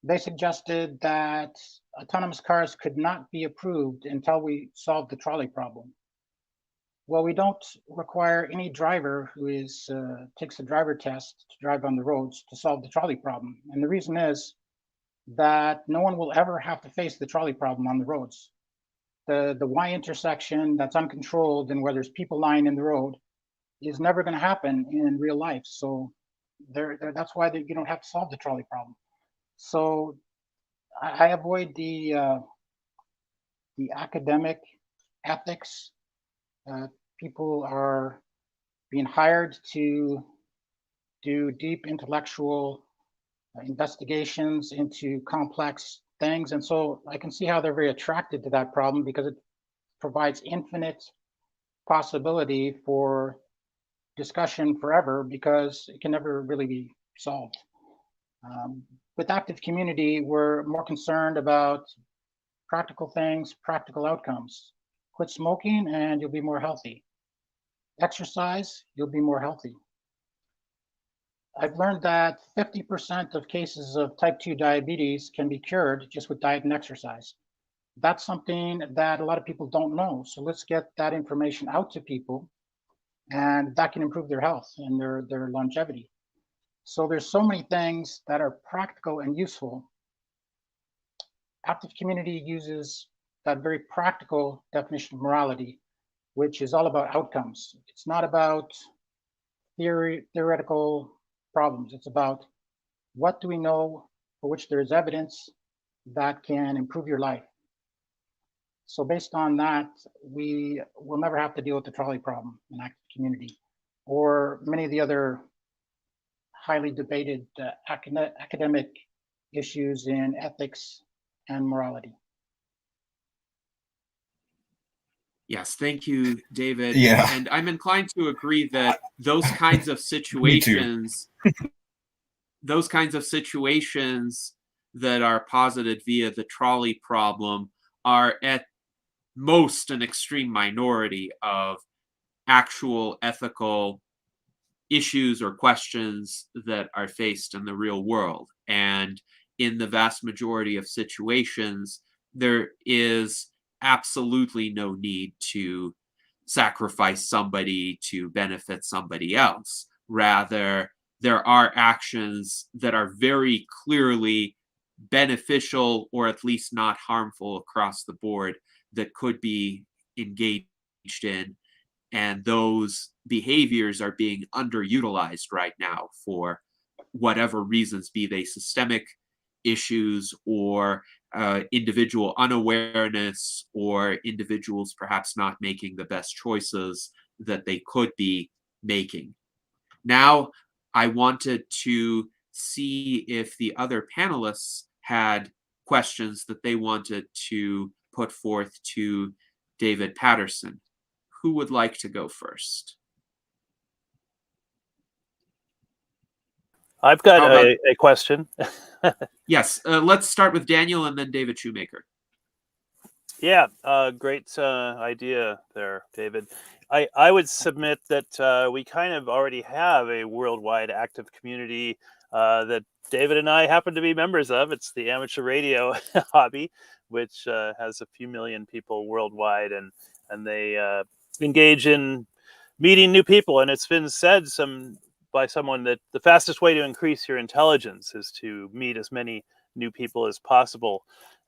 They suggested that autonomous cars could not be approved until we solved the trolley problem. Well, we don't require any driver who takes a driver test to drive on the roads to solve the trolley problem. And the reason is that no one will ever have to face the trolley problem on the roads. The Y intersection that's uncontrolled and where there's people lying in the road is never going to happen in real life. So that's why you don't have to solve the trolley problem. So I avoid the academic ethics. People are being hired to do deep intellectual investigations into complex things. And so I can see how they're very attracted to that problem because it provides infinite possibility for discussion forever because it can never really be solved. With active community, we're more concerned about practical things, practical outcomes. Quit smoking and you'll be more healthy. Exercise, you'll be more healthy. I've learned that 50% of cases of type 2 diabetes can be cured just with diet and exercise. That's something that a lot of people don't know. So let's get that information out to people, and that can improve their health and their longevity. So there's so many things that are practical and useful. Active community uses that very practical definition of morality, which is all about outcomes. It's not about theoretical problems. It's about what do we know for which there is evidence that can improve your life. So based on that, we will never have to deal with the trolley problem in active community or many of the other highly debated academic issues in ethics and morality. Yes, thank you, David. Yeah. And I'm inclined to agree that those kinds of situations, those kinds of situations that are posited via the trolley problem are at most an extreme minority of actual ethical issues or questions that are faced in the real world. And in the vast majority of situations, there is absolutely no need to sacrifice somebody to benefit somebody else. Rather, there are actions that are very clearly beneficial or at least not harmful across the board that could be engaged in. And those behaviors are being underutilized right now for whatever reasons, be they systemic issues or individual unawareness or individuals perhaps not making the best choices that they could be making. Now, I wanted to see if the other panelists had questions that they wanted to put forth to David Patterson. Who would like to go first? I've got How about- a question. Yes, let's start with Daniel and then David Shoemaker. Yeah, great idea there, David. I would submit that we kind of already have a worldwide active community that David and I happen to be members of. It's the amateur radio hobby, which has a few million people worldwide, and they engage in meeting new people. And it's been said by someone that the fastest way to increase your intelligence is to meet as many new people as possible.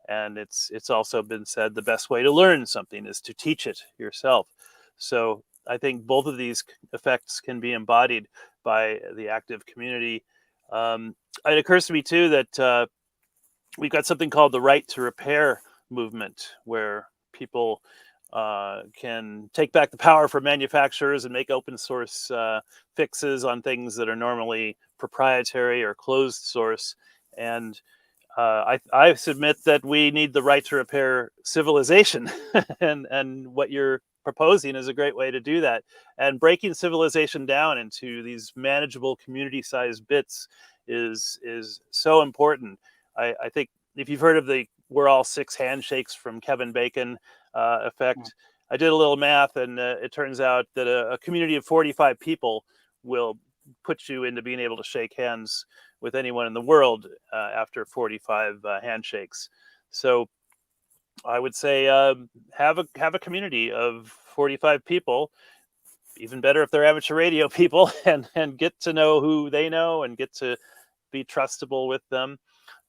And it's also been said the best way to learn something is to teach it yourself. So I think both of these effects can be embodied by the active community. It occurs to me too that we've got something called the right to repair movement, where people can take back the power from manufacturers and make open source fixes on things that are normally proprietary or closed source. And I submit that we need the right to repair civilization, and what you're proposing is a great way to do that. And breaking civilization down into these manageable community-sized bits is so important. I think if you've heard of the "we're all six handshakes" from Kevin Bacon effect, I did a little math, and it turns out that a community of 45 people will put you into being able to shake hands with anyone in the world after 45 handshakes. So I would say have a community of 45 people, even better if they're amateur radio people, and get to know who they know and get to be trustable with them.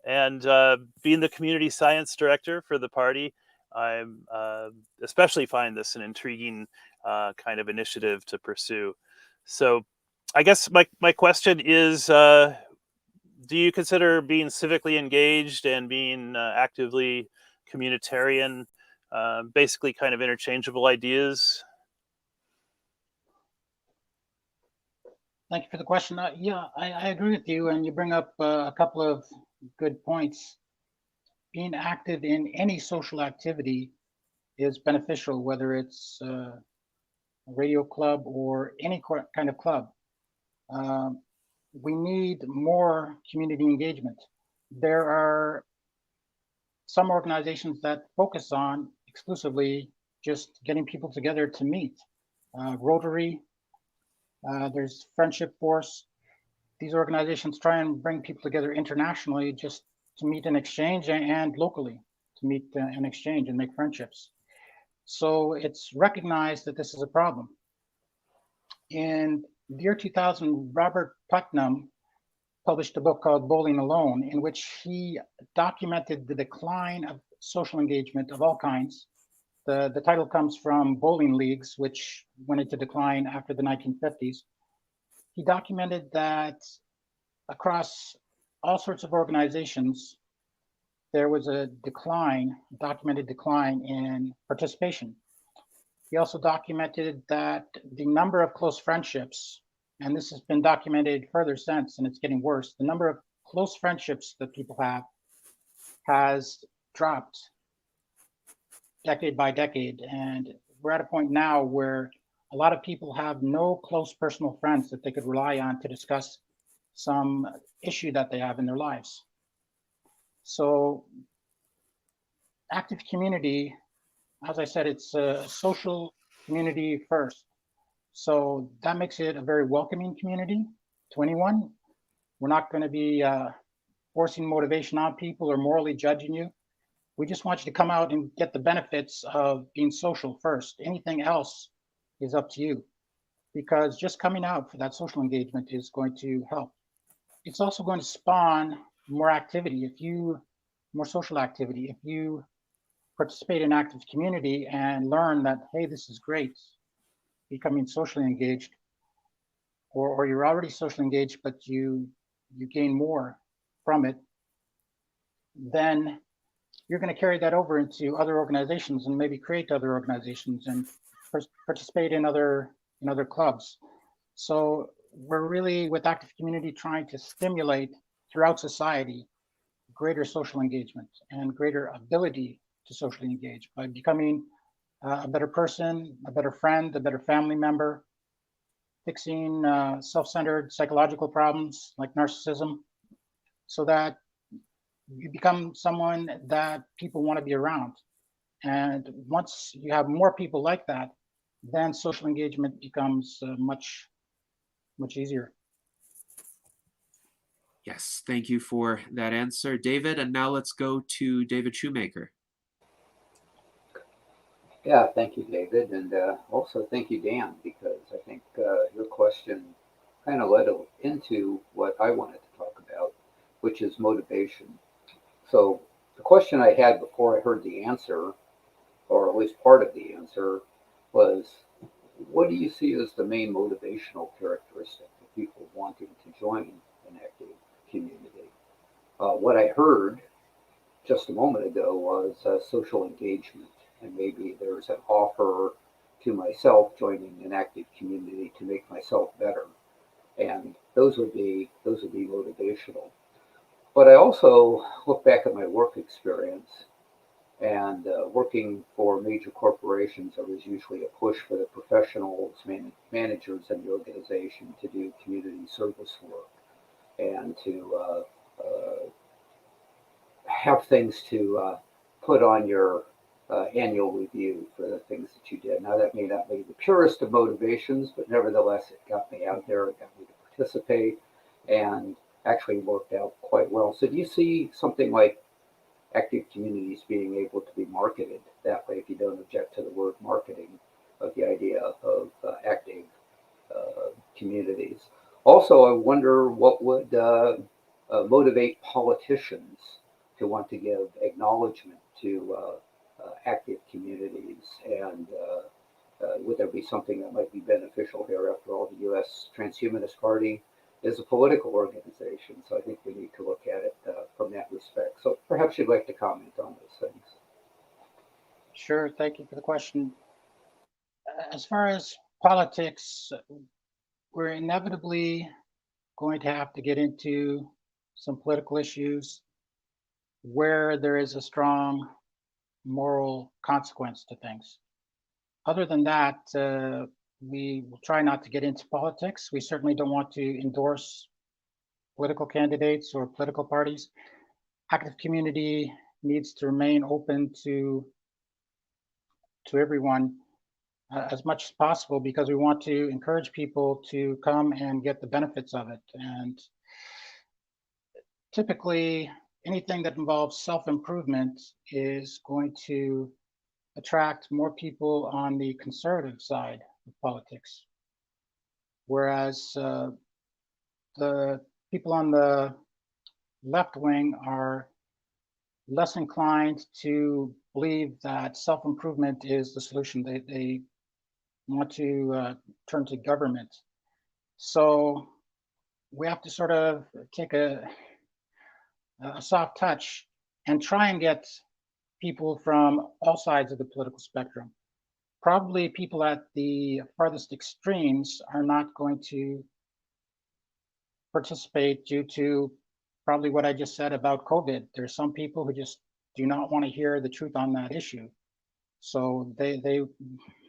And being the community science director for the party, I especially find this an intriguing kind of initiative to pursue. So I guess my question is, do you consider being civically engaged and being actively communitarian basically kind of interchangeable ideas? Thank you for the question. Yeah, I agree with you, and you bring up a couple of good points. Being active in any social activity is beneficial, whether it's a radio club or any kind of club. We need more community engagement. There are some organizations that focus on exclusively just getting people together to meet. Rotary, there's Friendship Force. These organizations try and bring people together internationally just to meet and exchange, and locally to meet and exchange and make friendships. So it's recognized that this is a problem. In the year 2000, Robert Putnam published a book called Bowling Alone, in which he documented the decline of social engagement of all kinds. The title comes from bowling leagues, which went into decline after the 1950s. He documented that across all sorts of organizations, there was a documented decline in participation. He also documented that the number of close friendships, and this has been documented further since, and it's getting worse, the number of close friendships that people have has dropped decade by decade. And we're at a point now where a lot of people have no close personal friends that they could rely on to discuss some issue that they have in their lives. So active community, as I said, it's a social community first. So that makes it a very welcoming community to anyone. We're not going to be forcing motivation on people or morally judging you. We just want you to come out and get the benefits of being social first. Anything else is up to you, because just coming out for that social engagement is going to help. It's also going to spawn more activity. More social activity. If you participate in active community and learn that, hey, this is great, becoming socially engaged, or you're already socially engaged, but you gain more from it, then you're going to carry that over into other organizations and maybe create other organizations and participate in other clubs. So we're really, with active community, trying to stimulate throughout society greater social engagement and greater ability to socially engage by becoming a better person, a better friend, a better family member, fixing self-centered psychological problems like narcissism, so that you become someone that people want to be around. And once you have more people like that, then social engagement becomes much easier. Yes, thank you for that answer, David. And now let's go to David Shoemaker. Yeah, thank you, David, and also thank you, Dan, because I think your question kind of led into what I wanted to talk about, which is motivation. So the question I had before I heard the answer, or at least part of the answer, was what do you see as the main motivational characteristic of people wanting to join an active community? What I heard just a moment ago was social engagement, and maybe there's an offer to myself joining an active community to make myself better, and those would be motivational. But I also look back at my work experience, and working for major corporations, there was usually a push for the professionals, managers in the organization to do community service work and to have things to put on your annual review for the things that you did. Now, that may not be the purest of motivations, but nevertheless, it got me out there, it got me to participate, and actually worked out quite well. So do you see something like active communities being able to be marketed that way, if you don't object to the word marketing, of the idea of active communities? Also, I wonder what would motivate politicians to want to give acknowledgement to active communities, and would there be something that might be beneficial here? After all, the U.S. Transhumanist Party is a political organization, so I think we need to look at it from that respect. So perhaps you'd like to comment on those things. Sure, thank you for the question. As far as politics, we're inevitably going to have to get into some political issues where there is a strong moral consequence to things. Other than that, we will try not to get into politics. We certainly don't want to endorse political candidates or political parties. Active community needs to remain open to everyone as much as possible, because we want to encourage people to come and get the benefits of it. And typically, anything that involves self-improvement is going to attract more people on the conservative side of politics, whereas the people on the left wing are less inclined to believe that self-improvement is the solution. They want to turn to government. So we have to sort of take a soft touch and try and get people from all sides of the political spectrum. Probably people at the farthest extremes are not going to participate due to probably what I just said about COVID. There's some people who just do not want to hear the truth on that issue. So they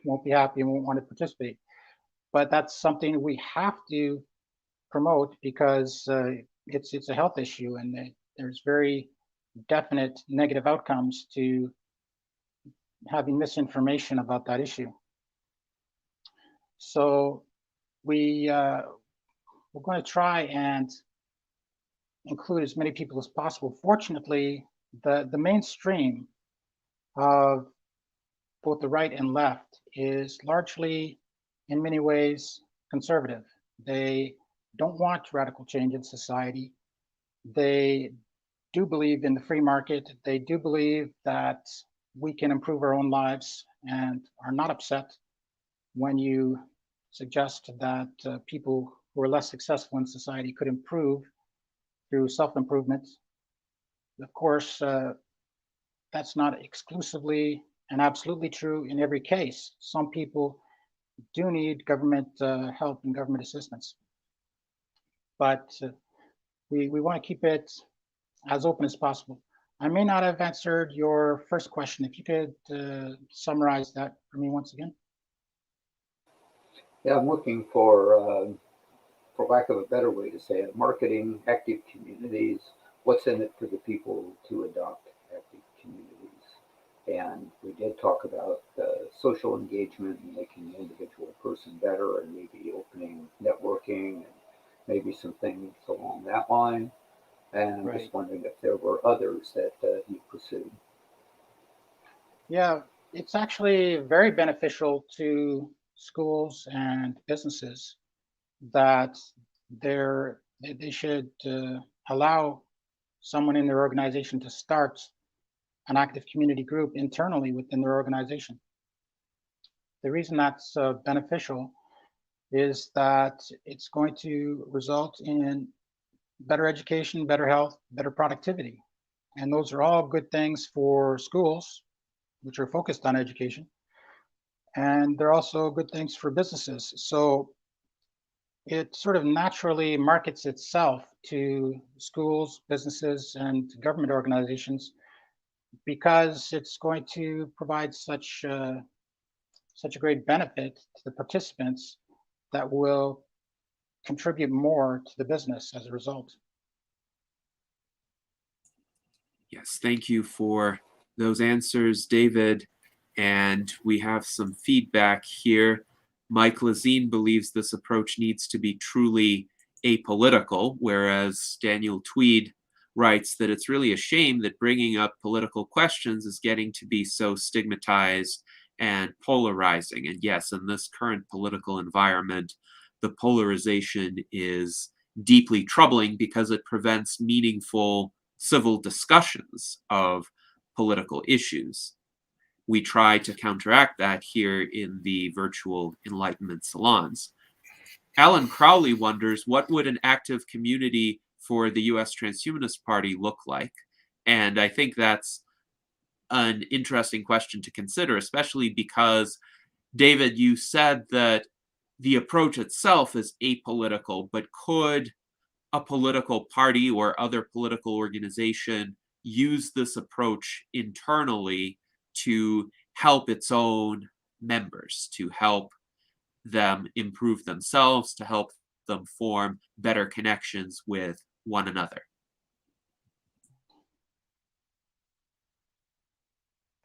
won't be happy and won't want to participate. But that's something we have to promote, because it's a health issue, and there's very definite negative outcomes to having misinformation about that issue. So we're going to try and include as many people as possible. Fortunately, the mainstream of both the right and left is largely, in many ways, conservative. They don't want radical change in society. They do believe in the free market. They do believe that we can improve our own lives, and are not upset when you suggest that people who are less successful in society could improve through self-improvement. Of course, that's not exclusively and absolutely true in every case. Some people do need government help and government assistance. But we want to keep it as open as possible. I may not have answered your first question. If you could summarize that for me once again. Yeah, I'm looking for lack of a better way to say it, marketing active communities. What's in it for the people to adopt active communities? And we did talk about social engagement and making the individual person better, and maybe opening networking and maybe some things along that line. And I'm Right. just wondering if there were others that you pursued. Yeah, it's actually very beneficial to schools and businesses that they should allow someone in their organization to start an active community group internally within their organization. The reason that's beneficial is that it's going to result in better education, better health, better productivity. And those are all good things for schools, which are focused on education. And they're also good things for businesses. So it sort of naturally markets itself to schools, businesses, and government organizations because it's going to provide such a great benefit to the participants that will contribute more to the business as a result. Yes, thank you for those answers, David. And we have some feedback here. Mike Lazine believes this approach needs to be truly apolitical, whereas Daniel Tweed writes that it's really a shame that bringing up political questions is getting to be so stigmatized and polarizing. And yes, in this current political environment, the polarization is deeply troubling because it prevents meaningful civil discussions of political issues. We try to counteract that here in the virtual Enlightenment Salons. Alan Crowley wonders, what would an active community for the US Transhumanist Party look like? And I think that's an interesting question to consider, especially because, David, you said that the approach itself is apolitical, but could a political party or other political organization use this approach internally to help its own members, to help them improve themselves, to help them form better connections with one another?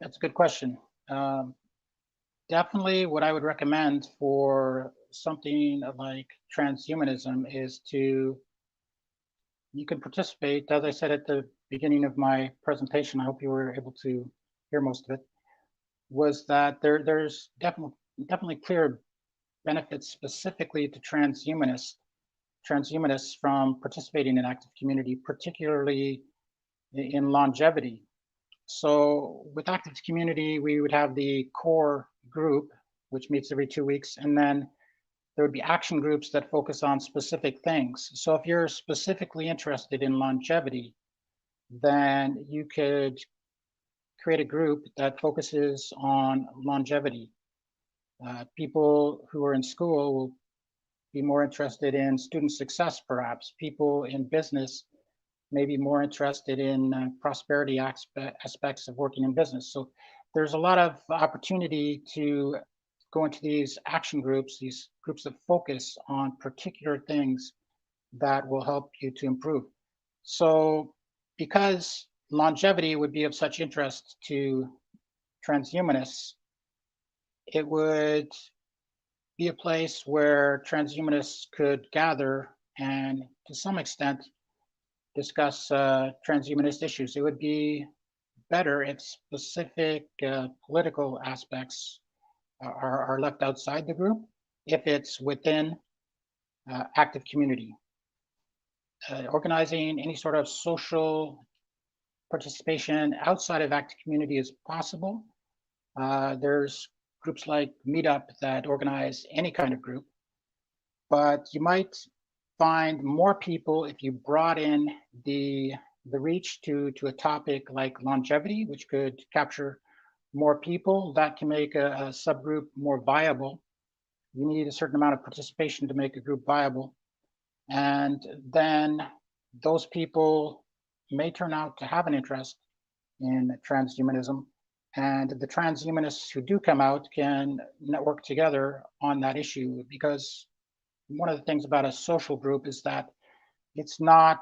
That's a good question. Definitely what I would recommend for something like transhumanism is you can participate, as I said at the beginning of my presentation, I hope you were able to hear most of it, was that there's definitely clear benefits specifically to transhumanists from participating in active community, particularly in longevity. So with active community, we would have the core group, which meets every 2 weeks, and then there would be action groups that focus on specific things. So if you're specifically interested in longevity, then you could create a group that focuses on longevity. People who are in school will be more interested in student success, perhaps. People in business may be more interested in prosperity aspects of working in business. So there's a lot of opportunity to go into these action groups, these groups that focus on particular things that will help you to improve. So because longevity would be of such interest to transhumanists, it would be a place where transhumanists could gather and to some extent discuss transhumanist issues. It would be better if specific political aspects are left outside the group, if it's within active community. Organizing any sort of social participation outside of active community is possible. There's groups like Meetup that organize any kind of group, but you might find more people if you brought in the reach to a topic like longevity, which could capture more people. That can make a subgroup more viable. You need a certain amount of participation to make a group viable. And then those people may turn out to have an interest in transhumanism. And the transhumanists who do come out can network together on that issue, because one of the things about a social group is that it's not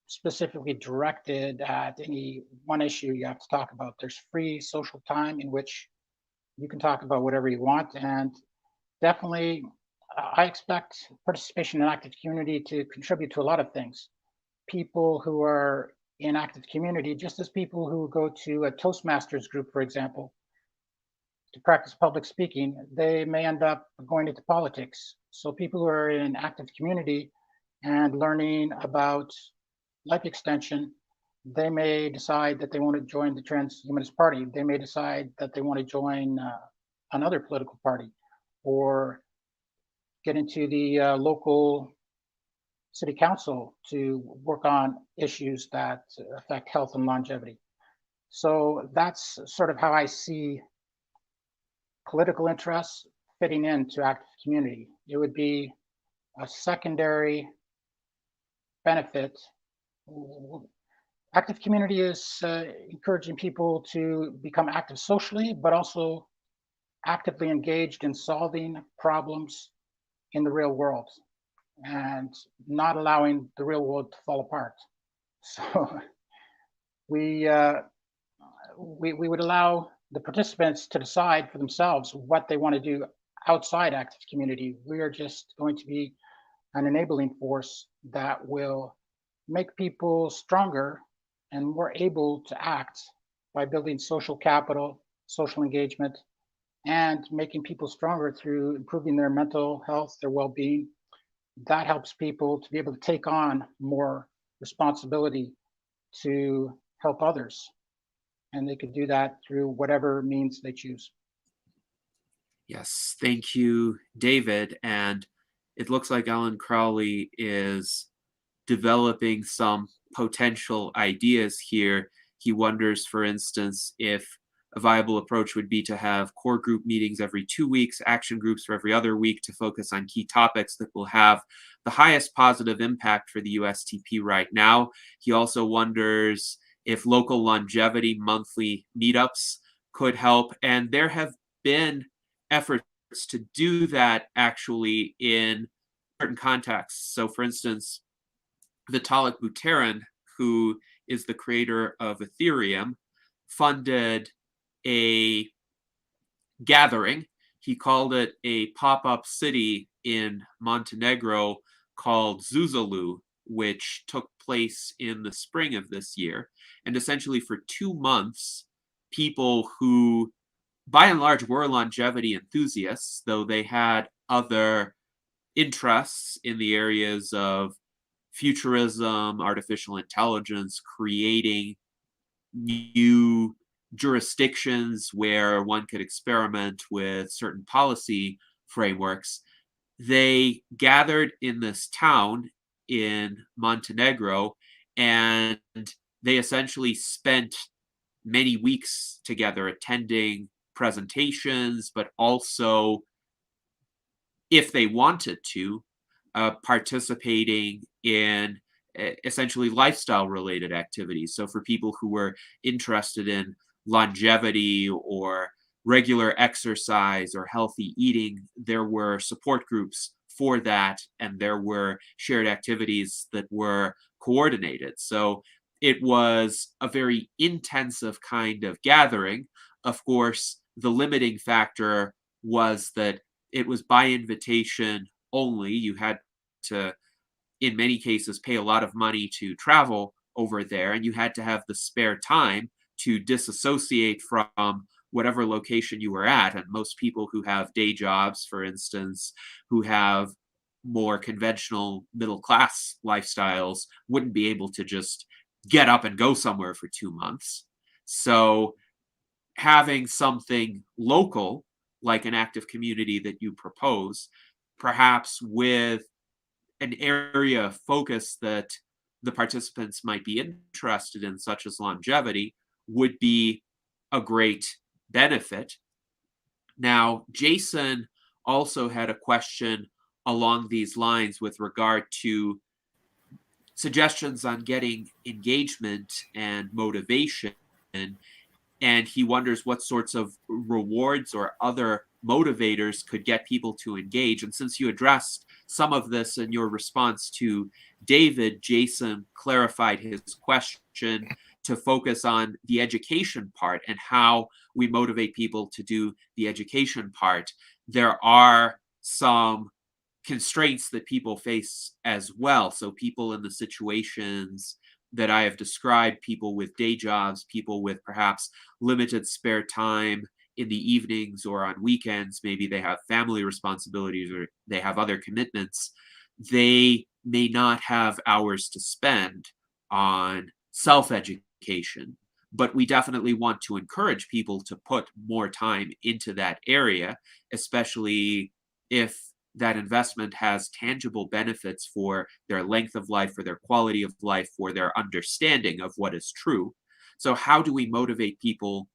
specifically directed at any one issue you have to talk about. There's free social time in which you can talk about whatever you want. And definitely, I expect participation in active community to contribute to a lot of things. People who are in active community, just as people who go to a Toastmasters group, for example, to practice public speaking, they may end up going into politics. So people who are in active community and learning about life extension, they may decide that they want to join the Transhumanist Party. They may decide that they want to join another political party, or get into the local city council to work on issues that affect health and longevity. So that's sort of how I see political interests fitting into active community. It would be a secondary benefit. Active community is encouraging people to become active socially, but also actively engaged in solving problems in the real world and not allowing the real world to fall apart. So we would allow the participants to decide for themselves what they want to do outside active community. We are just going to be an enabling force that will make people stronger and more able to act by building social capital, social engagement, and making people stronger through improving their mental health, their well-being. That helps people to be able to take on more responsibility to help others. And they could do that through whatever means they choose. Yes, thank you, David. And it looks like Alan Crowley is developing some potential ideas here. He wonders, for instance, if a viable approach would be to have core group meetings every 2 weeks, action groups for every other week, to focus on key topics that will have the highest positive impact for the USTP right now. He also wonders if local longevity monthly meetups could help. And there have been efforts to do that actually in certain contexts. So for instance, Vitalik Buterin, who is the creator of Ethereum, funded a gathering. He called it a pop-up city in Montenegro called Zuzalu, which took place in the spring of this year. And essentially for 2 months, people who by and large were longevity enthusiasts, though they had other interests in the areas of futurism, artificial intelligence, creating new jurisdictions where one could experiment with certain policy frameworks. They gathered in this town in Montenegro, and they essentially spent many weeks together attending presentations, but also, if they wanted to, participating in essentially lifestyle related activities. So for people who were interested in longevity or regular exercise or healthy eating, there were support groups for that, and there were shared activities that were coordinated. So it was a very intensive kind of gathering. Of course, the limiting factor was that it was by invitation only. You had to, in many cases, pay a lot of money to travel over there, and you had to have the spare time to disassociate from whatever location you were at. And most people who have day jobs, for instance, who have more conventional middle class lifestyles, wouldn't be able to just get up and go somewhere for 2 months. So having something local, like an active community that you propose, perhaps with an area of focus that the participants might be interested in, such as longevity, would be a great benefit. Now, Jason also had a question along these lines with regard to suggestions on getting engagement and motivation and he wonders what sorts of rewards or other motivators could get people to engage. And since you addressed some of this in your response to David, Jason clarified his question to focus on the education part and how we motivate people to do the education part. There are some constraints that people face as well. So people in the situations that I have described, people with day jobs, people with perhaps limited spare time in the evenings or on weekends, maybe they have family responsibilities or they have other commitments, they may not have hours to spend on self-education. But we definitely want to encourage people to put more time into that area, especially if that investment has tangible benefits for their length of life, for their quality of life, for their understanding of what is true. So how do we motivate people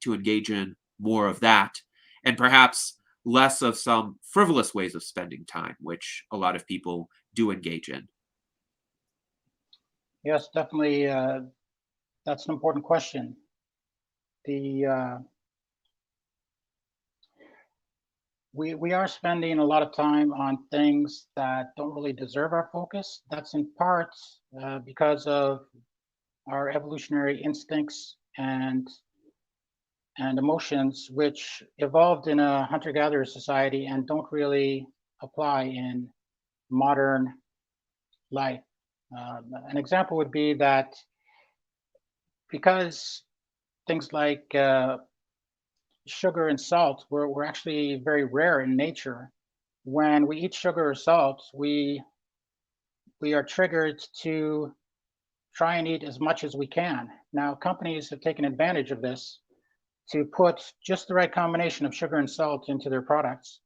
to engage in more of that, and perhaps less of some frivolous ways of spending time, which a lot of people do engage in? Yes, definitely. That's an important question. We are spending a lot of time on things that don't really deserve our focus. That's in part because of our evolutionary instincts and emotions, which evolved in a hunter-gatherer society and don't really apply in modern life. An example would be that because things like sugar and salt were actually very rare in nature, when we eat sugar or salt, we are triggered to try and eat as much as we can. Now, companies have taken advantage of this to put just the right combination of sugar and salt into their products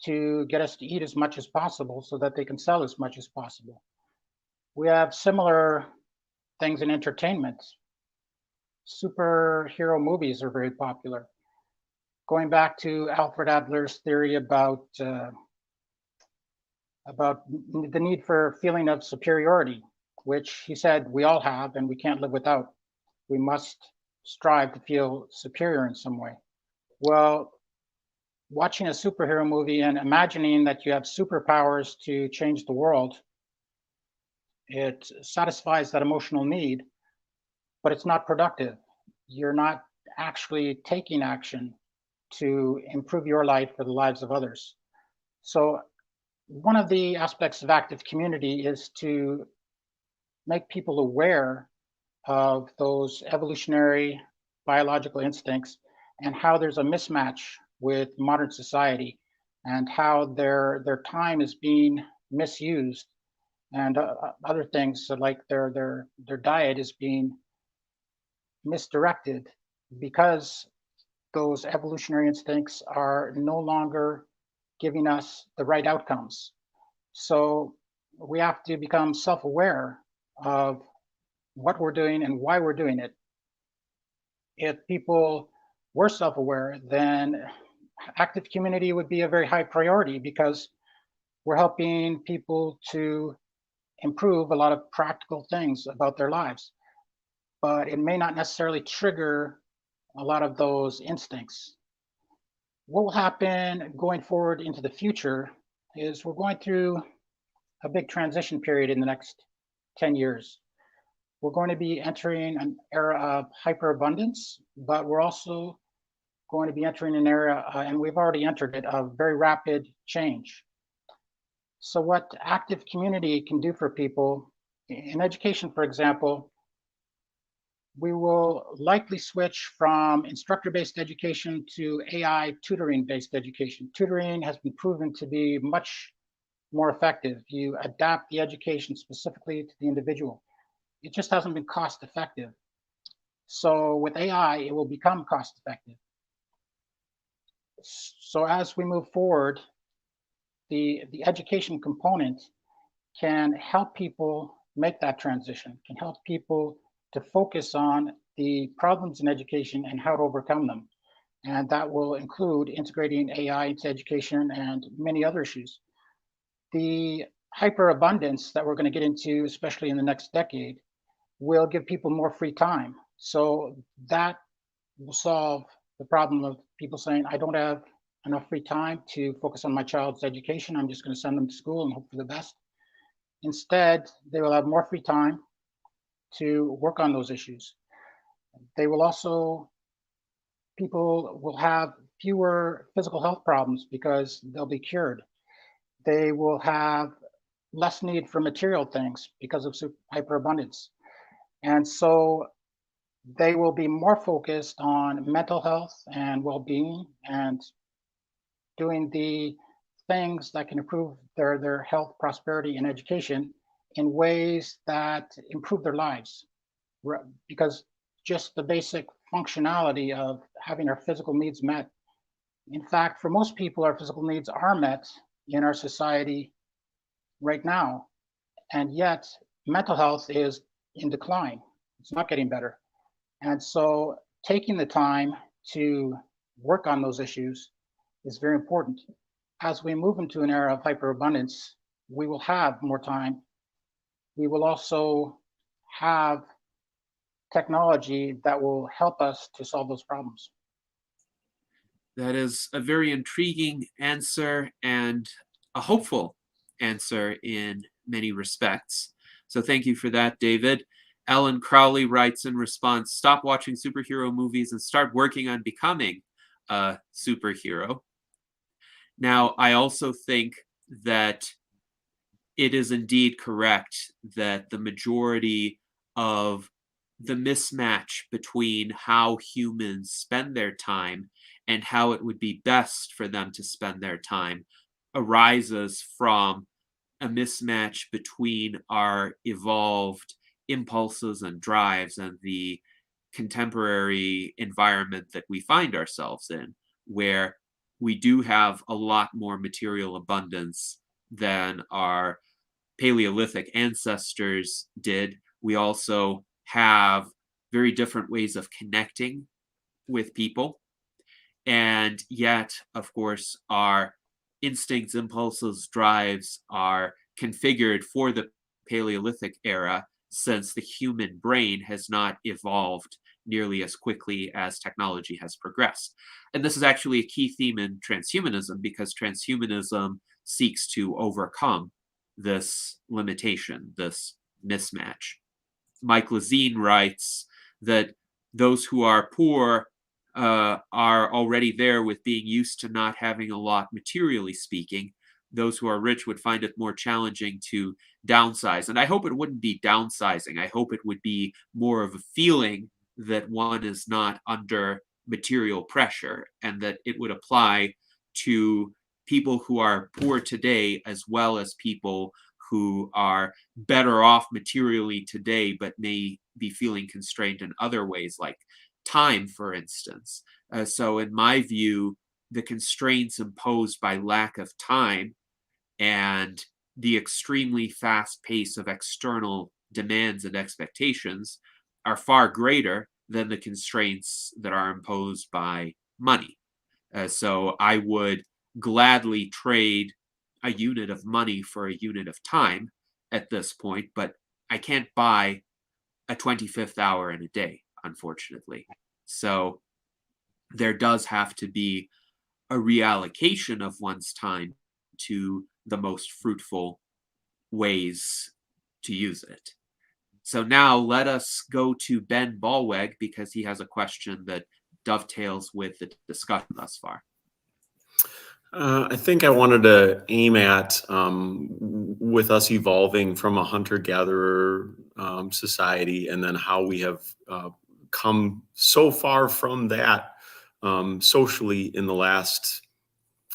to get us to eat as much as possible so that they can sell as much as possible. We have similar things in entertainment. Superhero movies are very popular. Going back to Alfred Adler's theory about the need for a feeling of superiority, which he said we all have and we can't live without. We must strive to feel superior in some way. Well, watching a superhero movie and imagining that you have superpowers to change the world, it satisfies that emotional need, but it's not productive. You're not actually taking action to improve your life or the lives of others. So one of the aspects of active community is to make people aware of those evolutionary biological instincts and how there's a mismatch with modern society and how their time is being misused, and other things like their diet is being misdirected because those evolutionary instincts are no longer giving us the right outcomes. So we have to become self-aware of what we're doing and why we're doing it. If people were self-aware, then active community would be a very high priority because we're helping people to improve a lot of practical things about their lives. But it may not necessarily trigger a lot of those instincts. What will happen going forward into the future is we're going through a big transition period in the next 10 years. We're going to be entering an era of hyperabundance, but we're also going to be entering an era, and we've already entered it, of very rapid change. So what active community can do for people, in education, for example, we will likely switch from instructor-based education to AI tutoring-based education. Tutoring has been proven to be much more effective. You adapt the education specifically to the individual. It just hasn't been cost-effective. So with AI, it will become cost-effective. So as we move forward, the education component can help people make that transition, can help people to focus on the problems in education and how to overcome them. And that will include integrating AI into education and many other issues. The hyperabundance that we're going to get into, especially in the next decade, will give people more free time. So that will solve the problem of people saying, I don't have enough free time to focus on my child's education. I'm just going to send them to school and hope for the best. Instead, they will have more free time to work on those issues. They will also, people will have fewer physical health problems because they'll be cured. They will have less need for material things because of hyperabundance. And so they will be more focused on mental health and well-being and doing the things that can improve their health, prosperity, and education in ways that improve their lives. Because just the basic functionality of having our physical needs met. In fact, for most people, our physical needs are met in our society right now. And yet mental health is in decline. It's not getting better. And so taking the time to work on those issues is very important. As we move into an era of hyperabundance, we will have more time. We will also have technology that will help us to solve those problems. That is a very intriguing answer and a hopeful answer in many respects. So thank you for that, David. Ellen Crowley writes in response, stop watching superhero movies and start working on becoming a superhero. Now, I also think that it is indeed correct that the majority of the mismatch between how humans spend their time and how it would be best for them to spend their time arises from a mismatch between our evolved impulses and drives and the contemporary environment that we find ourselves in, where we do have a lot more material abundance than our Paleolithic ancestors did. We also have very different ways of connecting with people. And yet, of course, our instincts, impulses, drives are configured for the Paleolithic era, since the human brain has not evolved nearly as quickly as technology has progressed. And this is actually a key theme in transhumanism, because transhumanism seeks to overcome this limitation, this mismatch. Mike Lazine writes that those who are poor are already there with being used to not having a lot materially speaking. Those who are rich would find it more challenging to downsize. And I hope it wouldn't be downsizing. I hope it would be more of a feeling that one is not under material pressure, and that it would apply to people who are poor today as well as people who are better off materially today but may be feeling constrained in other ways, like time, for instance. So in my view, the constraints imposed by lack of time and the extremely fast pace of external demands and expectations are far greater than the constraints that are imposed by money. So I would gladly trade a unit of money for a unit of time at this point, but I can't buy a 25th hour in a day, unfortunately. So there does have to be a reallocation of one's time to the most fruitful ways to use it. So now let us go to Ben Ballweg, because he has a question that dovetails with the discussion thus far. I think I wanted to aim at, with us evolving from a hunter-gatherer society, and then how we have come so far from that socially in the last,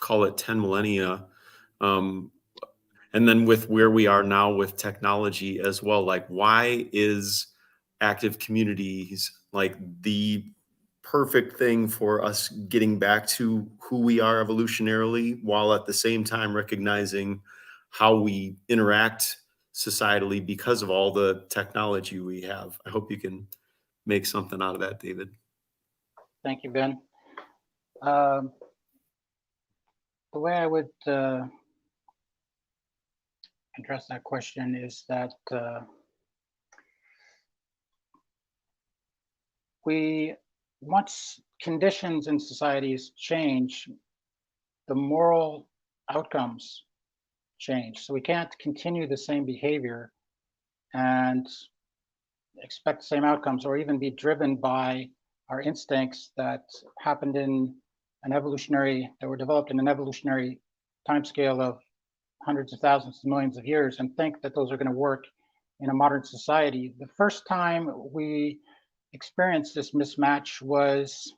call it 10 millennia. And then with where we are now with technology as well, like, why is active communities like the perfect thing for us getting back to who we are evolutionarily, while at the same time recognizing how we interact societally because of all the technology we have? I hope you can make something out of that, David. Thank you, Ben. The way I would address that question is that we once conditions in societies change, the moral outcomes change. So we can't continue the same behavior and expect the same outcomes, or even be driven by our instincts that happened in that were developed in an evolutionary timescale of hundreds of thousands to millions of years, and think that those are going to work in a modern society. The first time we experienced this mismatch was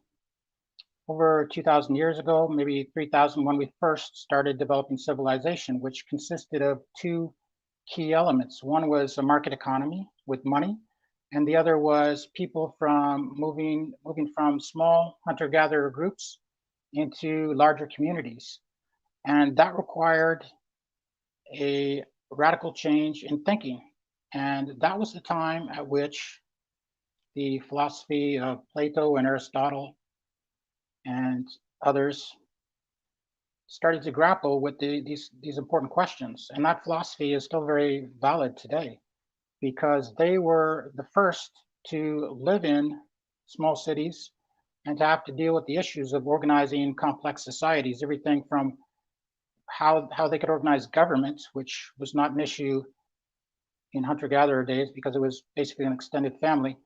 over 2,000 years ago, maybe 3,000, when we first started developing civilization, which consisted of two key elements. One was a market economy with money, and the other was people from moving from small hunter-gatherer groups into larger communities. And that required a radical change in thinking. And that was the time at which the philosophy of Plato and Aristotle and others started to grapple with these important questions. And that philosophy is still very valid today, because they were the first to live in small cities and to have to deal with the issues of organizing complex societies, everything from how they could organize government, which was not an issue in hunter-gatherer days because it was basically an extended family,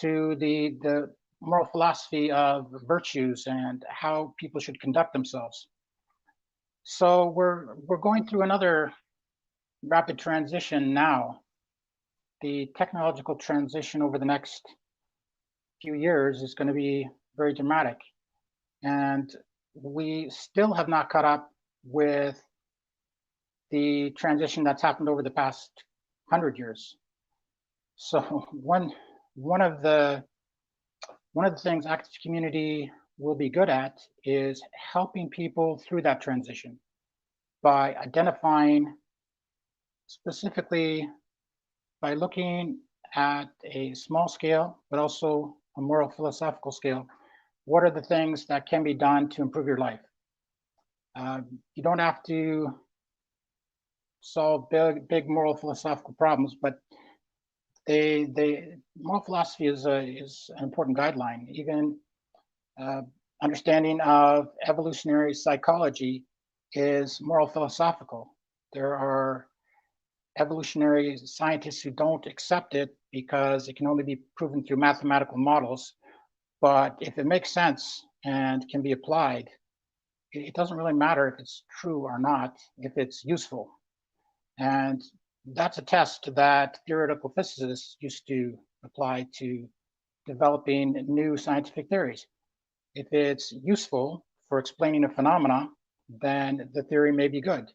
to the moral philosophy of virtues and how people should conduct themselves. So we're going through another rapid transition now. The technological transition over the next few years is going to be very dramatic, and we still have not caught up with the transition that's happened over the past 100 years. So one of the things active community will be good at is helping people through that transition by identifying, specifically by looking at a small scale, but also a moral philosophical scale, what are the things that can be done to improve your life? You don't have to solve big moral philosophical problems, but moral philosophy is an important guideline. Even understanding of evolutionary psychology is moral philosophical. There are evolutionary scientists who don't accept it because it can only be proven through mathematical models. But if it makes sense and can be applied, it doesn't really matter if it's true or not, if it's useful. And that's a test that theoretical physicists used to apply to developing new scientific theories. If it's useful for explaining a phenomena, then the theory may be good.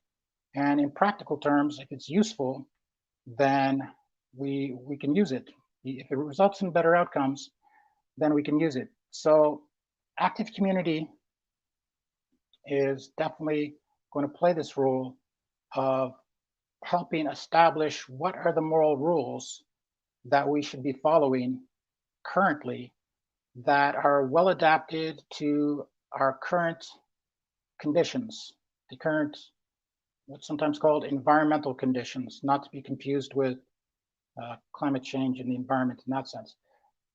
And in practical terms, if it's useful, then we can use it. If it results in better outcomes, then we can use it. So active community is definitely going to play this role of helping establish what are the moral rules that we should be following currently that are well adapted to our current conditions, the current, what's sometimes called environmental conditions, not to be confused with climate change and the environment in that sense,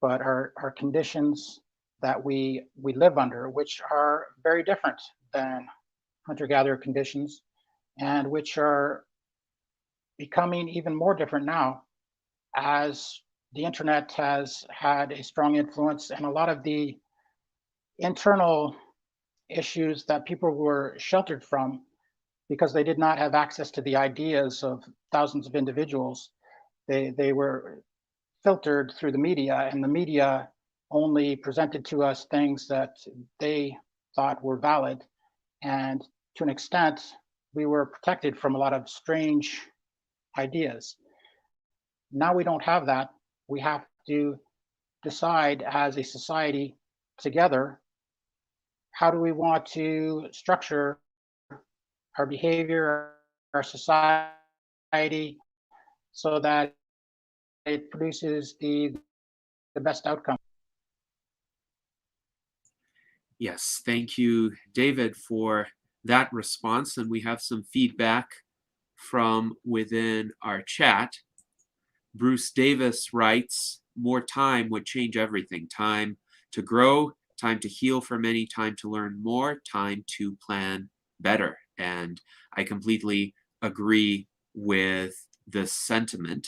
but our conditions that we live under, which are very different than hunter-gatherer conditions, and which are becoming even more different now as the internet has had a strong influence, and a lot of the internal issues that people were sheltered from because they did not have access to the ideas of thousands of individuals. They were filtered through the media, and the media only presented to us things that they thought were valid. And to an extent, we were protected from a lot of strange ideas. Now we don't have that. We have to decide as a society together, how do we want to structure our behavior, our society, so that it produces the best outcome. Yes, thank you, David, for that response. And we have some feedback from within our chat. Bruce Davis writes, more time would change everything. Time to grow, time to heal for many, time to learn more, time to plan better. And I completely agree with this sentiment.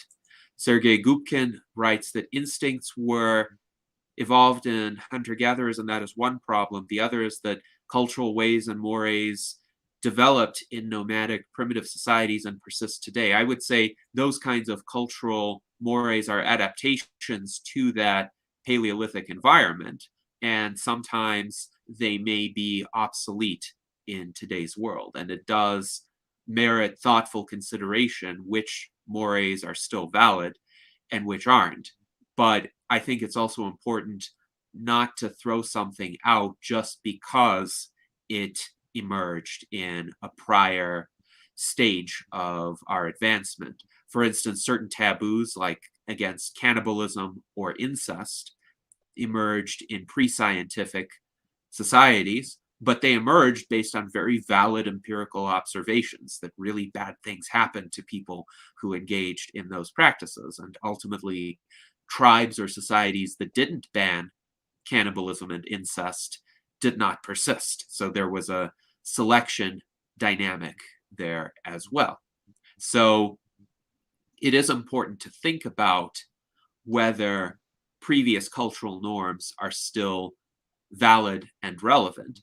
Sergei Gubkin writes that instincts were evolved in hunter-gatherers, and that is one problem. The other is that cultural ways and mores developed in nomadic primitive societies and persist today. I would say those kinds of cultural mores are adaptations to that Paleolithic environment, and sometimes they may be obsolete in today's world. And it does merit thoughtful consideration which mores are still valid and which aren't. But I think it's also important not to throw something out just because it emerged in a prior stage of our advancement. For instance, certain taboos like against cannibalism or incest emerged in pre-scientific societies, but they emerged based on very valid empirical observations that really bad things happened to people who engaged in those practices. And ultimately, tribes or societies that didn't ban cannibalism and incest did not persist. So there was a selection dynamic there as well. So it is important to think about whether previous cultural norms are still valid and relevant,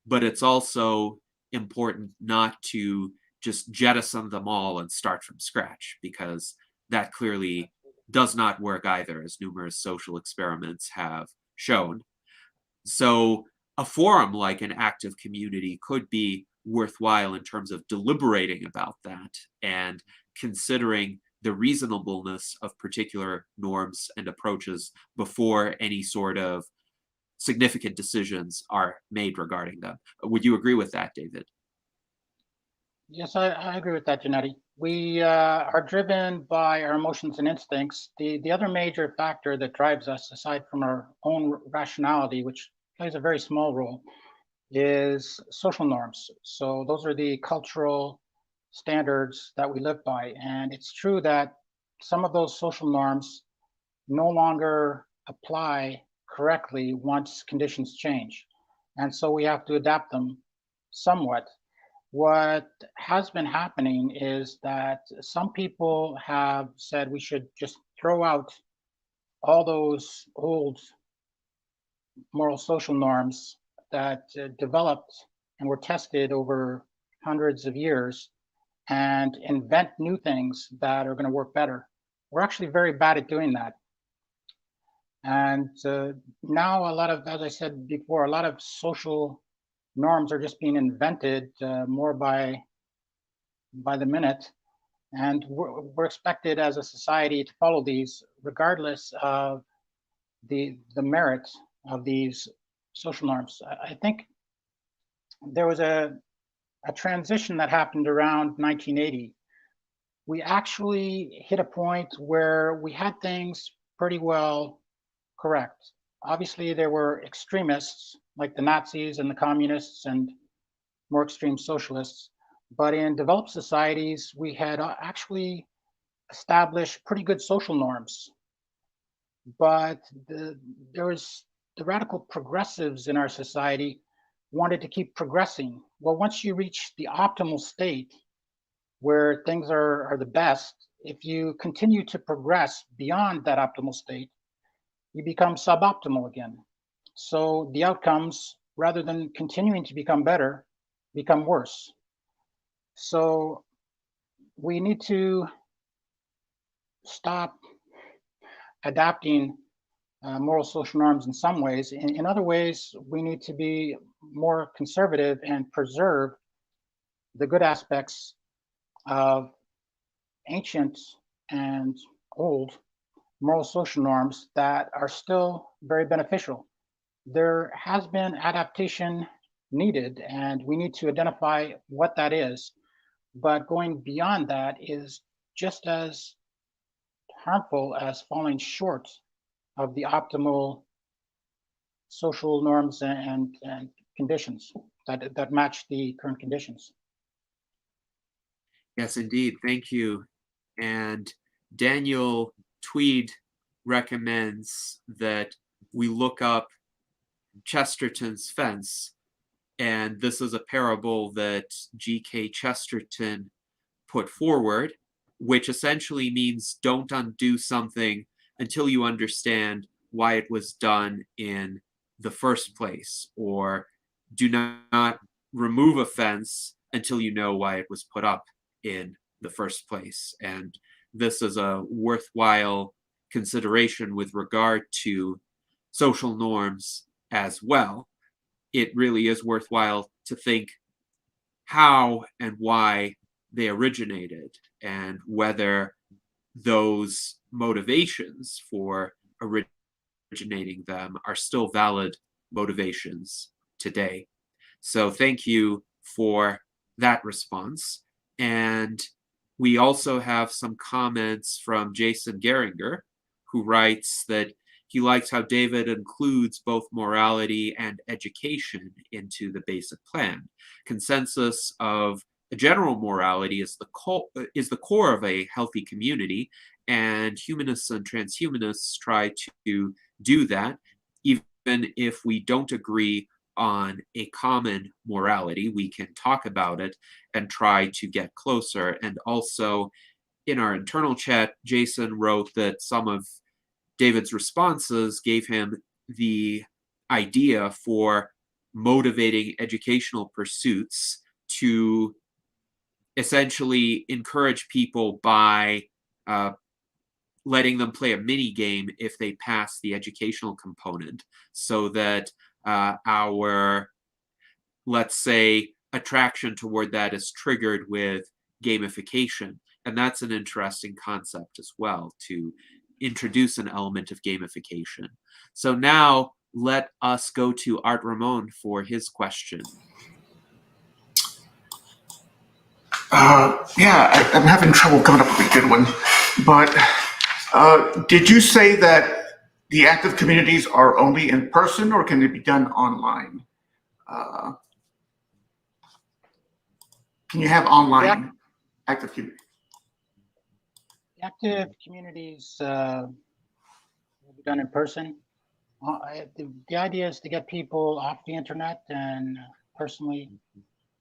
but it's also important not to just jettison them all and start from scratch, because that clearly does not work either, as numerous social experiments have shown. So a forum like an active community could be worthwhile in terms of deliberating about that and considering the reasonableness of particular norms and approaches before any sort of significant decisions are made regarding them. Would you agree with that, David? Yes, I agree with that, Janetti. We are driven by our emotions and instincts. The other major factor that drives us, aside from our own rationality, which plays a very small role, is social norms. So those are the cultural standards that we live by. And it's true that some of those social norms no longer apply correctly once conditions change. And so we have to adapt them somewhat. What has been happening is that some people have said we should just throw out all those old moral social norms that developed and were tested over hundreds of years and invent new things that are going to work better. We're actually very bad at doing that. And now a lot of, as I said before, a lot of social norms are just being invented more by the minute. And we're expected as a society to follow these regardless of the merit of these social norms. I think there was a transition that happened around 1980. We actually hit a point where we had things pretty well correct. Obviously, there were extremists like the Nazis and the communists and more extreme socialists. But in developed societies, we had actually established pretty good social norms. But there was the radical progressives in our society wanted to keep progressing. Well, once you reach the optimal state where things are the best, if you continue to progress beyond that optimal state, you become suboptimal again. So the outcomes, rather than continuing to become better, become worse. So we need to stop adapting moral social norms in some ways. In other ways, we need to be more conservative and preserve the good aspects of ancient and old moral social norms that are still very beneficial. There has been adaptation needed, and we need to identify what that is. But going beyond that is just as harmful as falling short of the optimal social norms and conditions that match the current conditions. Yes, indeed. Thank you. And Daniel Tweed recommends that we look up Chesterton's fence. And this is a parable that G.K. Chesterton put forward, which essentially means don't undo something until you understand why it was done in the first place, or do not remove a fence until you know why it was put up in the first place. And this is a worthwhile consideration with regard to social norms as well. It really is worthwhile to think how and why they originated and whether those motivations for originating them are still valid motivations today. So thank you for that response. And we also have some comments from Jason Geringer, who writes that he likes how David includes both morality and education into the basic plan. Consensus of a general morality is the core of a healthy community, and humanists and transhumanists try to do that, even if we don't agree on a common morality. We can talk about it and try to get closer. And also, in our internal chat, Jason wrote that some of David's responses gave him the idea for motivating educational pursuits to essentially encourage people by letting them play a mini game if they pass the educational component, so that our, let's say, attraction toward that is triggered with gamification. And that's an interesting concept as well, to introduce an element of gamification. So now let us go to Art Ramon for his question. I'm having trouble coming up with a good one. But did you say that the active communities are only in person, or can they be done online? Can you have online active communities? Active communities will be done in person. The idea is to get people off the internet and personally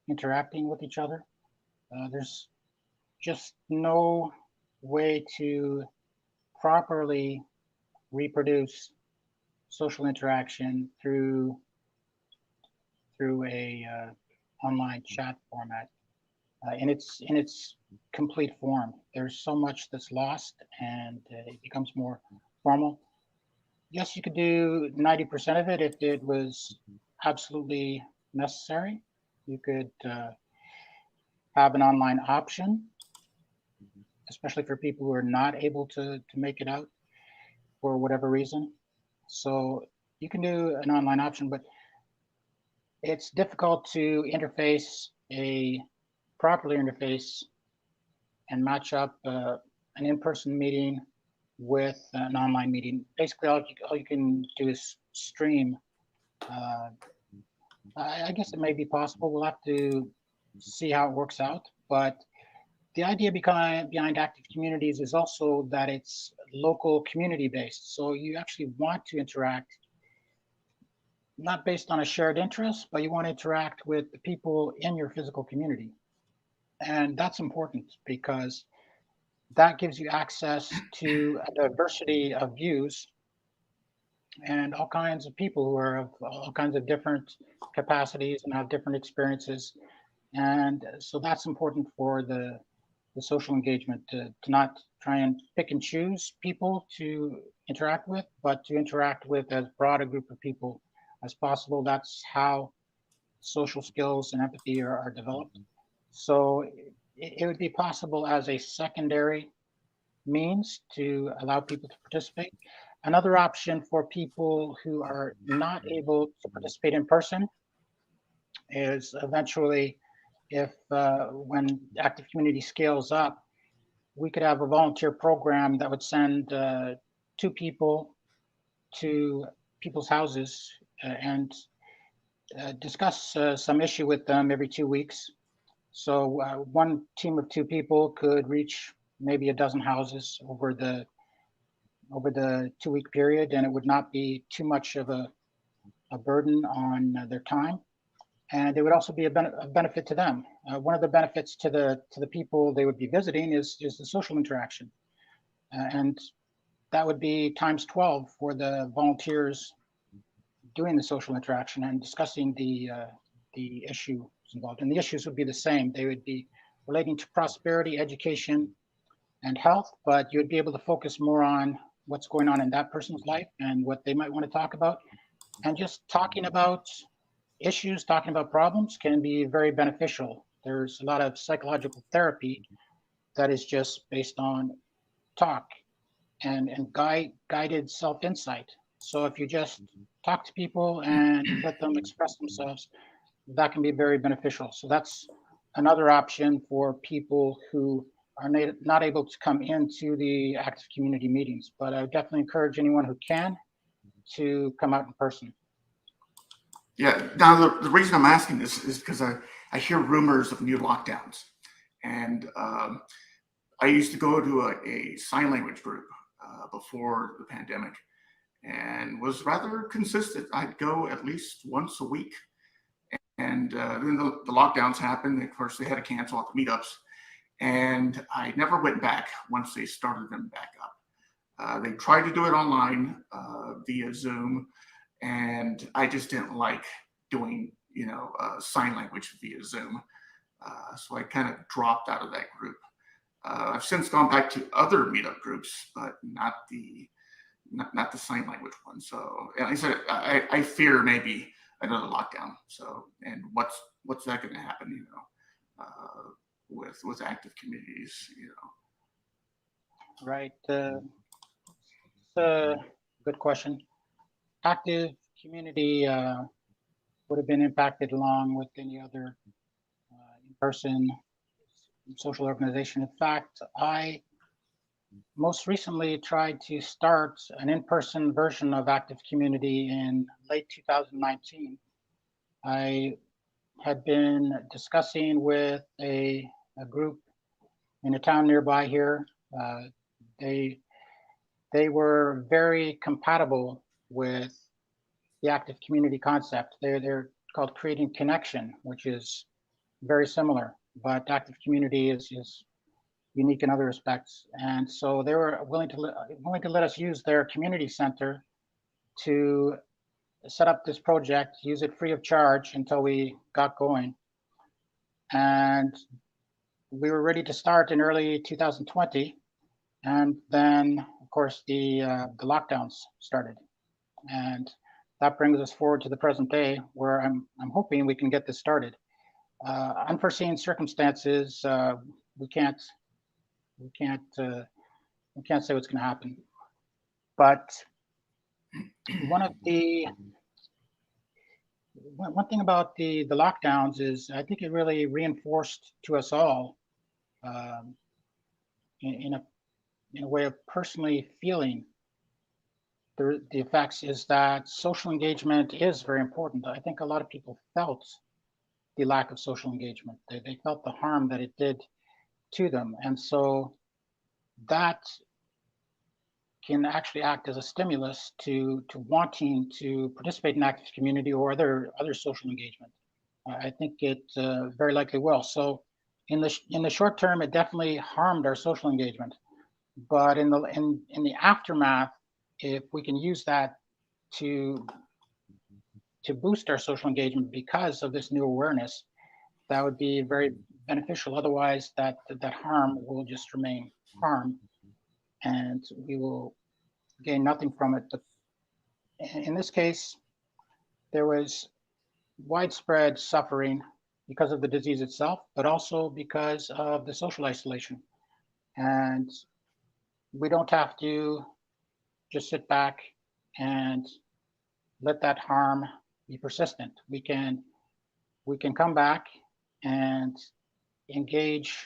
interacting with each other. There's just no way to properly reproduce social interaction through a online chat format in its complete form. There's so much that's lost, and it becomes more formal. Yes, you could do 90% of it if it was absolutely necessary. You could have an online option, especially for people who are not able to make it out for whatever reason. So you can do an online option, but it's difficult to properly interface and match up an in-person meeting with an online meeting. Basically, all you can do is stream. I guess it may be possible. We'll have to see how it works out. But the idea behind active communities is also that it's local community based. So you actually want to interact, not based on a shared interest, but you want to interact with the people in your physical community. And that's important because that gives you access to a diversity of views and all kinds of people who are of all kinds of different capacities and have different experiences. And so that's important for the social engagement, to not try and pick and choose people to interact with, but to interact with as broad a group of people as possible. That's how social skills and empathy are developed. So it would be possible as a secondary means to allow people to participate. Another option for people who are not able to participate in person is eventually, if when active community scales up, we could have a volunteer program that would send 2 people to people's houses and discuss some issue with them every 2 weeks. So one team of 2 people could reach maybe a dozen houses over the 2-week period, and it would not be too much of a a burden on their time, and it would also be a benefit to them. One of the benefits to the people they would be visiting is the social interaction, and that would be times 12 for the volunteers doing the social interaction and discussing the issues involved. And the issues would be the same. They would be relating to prosperity, education, and health, but you'd be able to focus more on what's going on in that person's life and what they might want to talk about. And just talking about issues, talking about problems can be very beneficial. There's a lot of psychological therapy that is just based on talk and guided self-insight. So if you just talk to people and let them express themselves, that can be very beneficial. So that's another option for people who are not able to come into the active community meetings. But I would definitely encourage anyone who can to come out in person. Yeah. Now, the reason I'm asking this is because I hear rumors of new lockdowns. And I used to go to a sign language group before the pandemic and was rather consistent. I'd go at least once a week. And then the lockdowns happened. Of course, they had to cancel all the meetups. And I never went back once they started them back up. They tried to do it online via Zoom. And I just didn't like doing, sign language via Zoom. So I kind of dropped out of that group. I've since gone back to other meetup groups, but not the sign language one. So like I said, I fear maybe another lockdown. So, and what's that going to happen, with active communities, Right. It's a good question. Active community would have been impacted along with any other in-person social organization. In fact, I most recently tried to start an in-person version of active community in late 2019. I had been discussing with a group in a town nearby here. They were very compatible with the active community concept. They're called creating connection, which is very similar, but active community is unique in other respects. And so they were willing to let us use their community center to set up this project, use it free of charge until we got going. And we were ready to start in early 2020. And then, of course, the lockdowns started. And that brings us forward to the present day, where I'm hoping we can get this started. Unforeseen circumstances, we can't say what's going to happen. But one thing about the lockdowns is I think it really reinforced to us all, in a way of personally feeling the effects, is that social engagement is very important. I think a lot of people felt the lack of social engagement. They felt the harm that it did to them. And so that can actually act as a stimulus to wanting to participate in active community or other social engagement. I think it very likely will. So in the short term, it definitely harmed our social engagement. But in the aftermath, if we can use that to boost our social engagement because of this new awareness, that would be very beneficial. Otherwise, that harm will just remain harm, and we will gain nothing from it. But in this case, there was widespread suffering because of the disease itself, but also because of the social isolation. And we don't have to just sit back and let that harm be persistent. We can come back and engage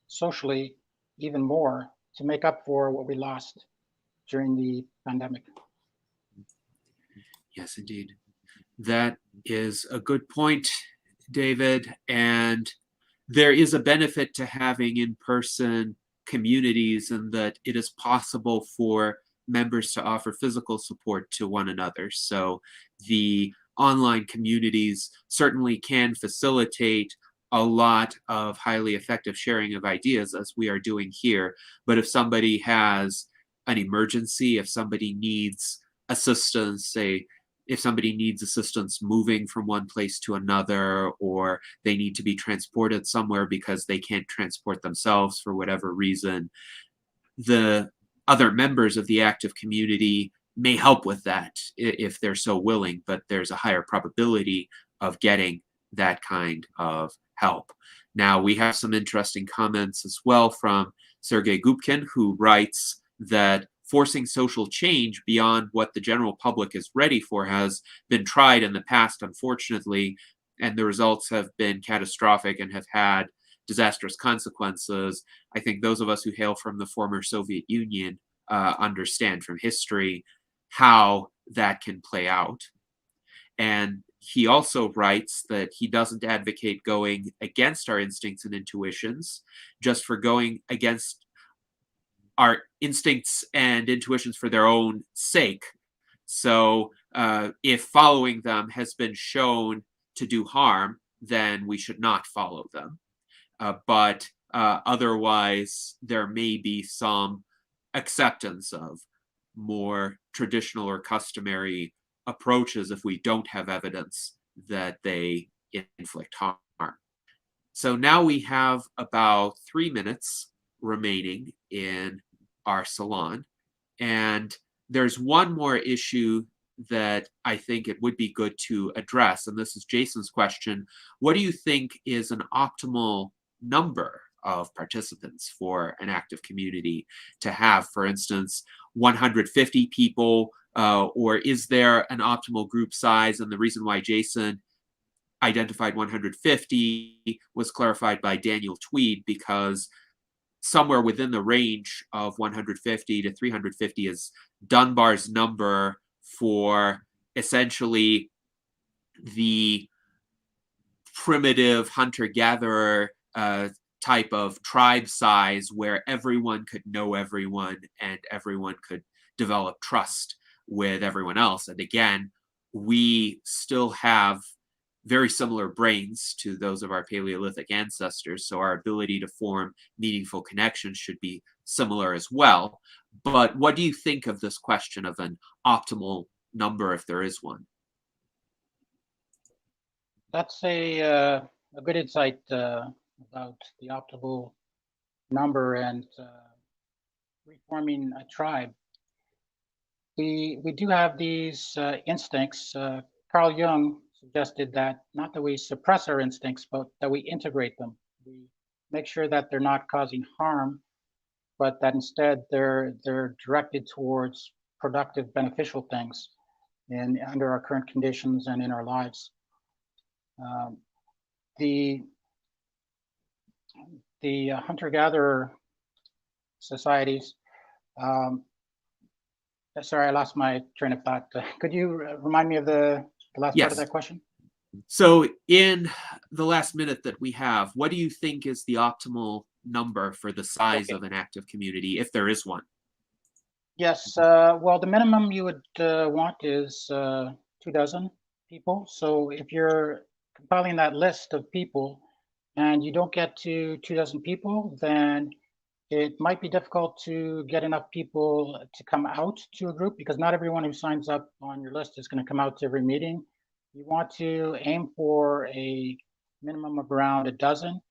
socially even more to make up for what we lost during the pandemic. Yes, indeed. That is a good point, David. And there is a benefit to having in-person communities, in that it is possible for members to offer physical support to one another. So the online communities certainly can facilitate a lot of highly effective sharing of ideas, as we are doing here. But if somebody has an emergency, if somebody needs assistance, say, if somebody needs assistance moving from one place to another, or they need to be transported somewhere because they can't transport themselves for whatever reason, the other members of the active community may help with that if they're so willing, but there's a higher probability of getting that kind of help. Now, we have some interesting comments as well from Sergei Gubkin, who writes that forcing social change beyond what the general public is ready for has been tried in the past, unfortunately, and the results have been catastrophic and have had disastrous consequences. I think those of us who hail from the former Soviet Union understand from history how that can play out. And he also writes that he doesn't advocate going against our instincts and intuitions just for going against our instincts and intuitions for their own sake. So if following them has been shown to do harm, then we should not follow them. But otherwise, there may be some acceptance of more traditional or customary approaches if we don't have evidence that they inflict harm. So now we have about 3 minutes remaining in our salon. And there's one more issue that I think it would be good to address. And this is Jason's question. What do you think is an optimal number of participants for an active community to have? For instance, 150 people, or is there an optimal group size? And the reason why Jason identified 150 was clarified by Daniel Tweed, because somewhere within the range of 150 to 350 is Dunbar's number for essentially the primitive hunter-gatherer type of tribe size, where everyone could know everyone and everyone could develop trust with everyone else. And again, we still have very similar brains to those of our Paleolithic ancestors, so our ability to form meaningful connections should be similar as well. But what do you think of this question of an optimal number, if there is one? That's a good insight about the optimal number and reforming a tribe. We do have these instincts. Carl Jung suggested that not that we suppress our instincts, but that we integrate them. We make sure that they're not causing harm, but that instead they're directed towards productive, beneficial things under our current conditions and in our lives. The hunter-gatherer societies. Sorry, I lost my train of thought. Could you remind me of the last part of that question? So in the last minute that we have, what do you think is the optimal number for the size of an active community, if there is one? Yes, well, the minimum you would want is 24 people. So if you're compiling that list of people and you don't get to 24 people, then it might be difficult to get enough people to come out to a group, because not everyone who signs up on your list is going to come out to every meeting. You want to aim for a minimum of around a dozen.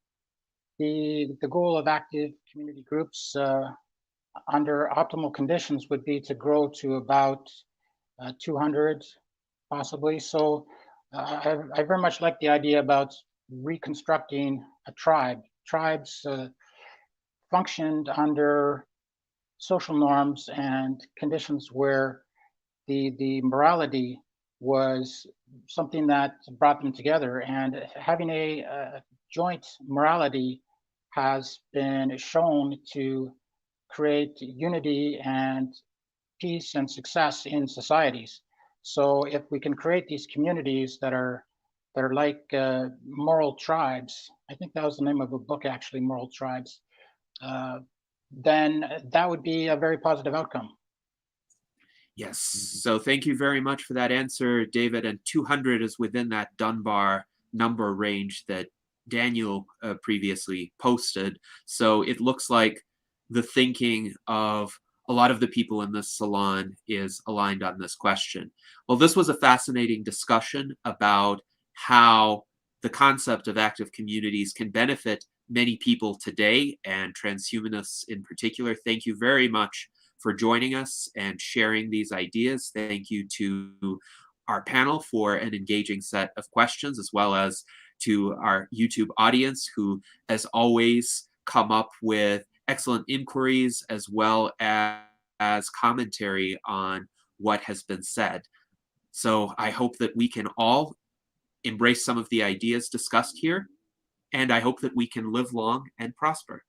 The goal of active community groups under optimal conditions would be to grow to about 200 possibly. So I very much like the idea about reconstructing a tribe. Tribes functioned under social norms and conditions where the morality was something that brought them together, and having a joint morality has been shown to create unity and peace and success in societies. So if we can create these communities that are like moral tribes, I think that was the name of a book actually, Moral Tribes, then that would be a very positive outcome. Yes. So thank you very much for that answer, David. And 200 is within that Dunbar number range that Daniel previously posted. So it looks like the thinking of a lot of the people in this salon is aligned on this question. Well, this was a fascinating discussion about how the concept of active communities can benefit many people today, and transhumanists in particular. Thank you very much for joining us and sharing these ideas. Thank you to our panel for an engaging set of questions, as well as to our YouTube audience, who, as always, come up with excellent inquiries as well as commentary on what has been said. So I hope that we can all embrace some of the ideas discussed here, and I hope that we can live long and prosper.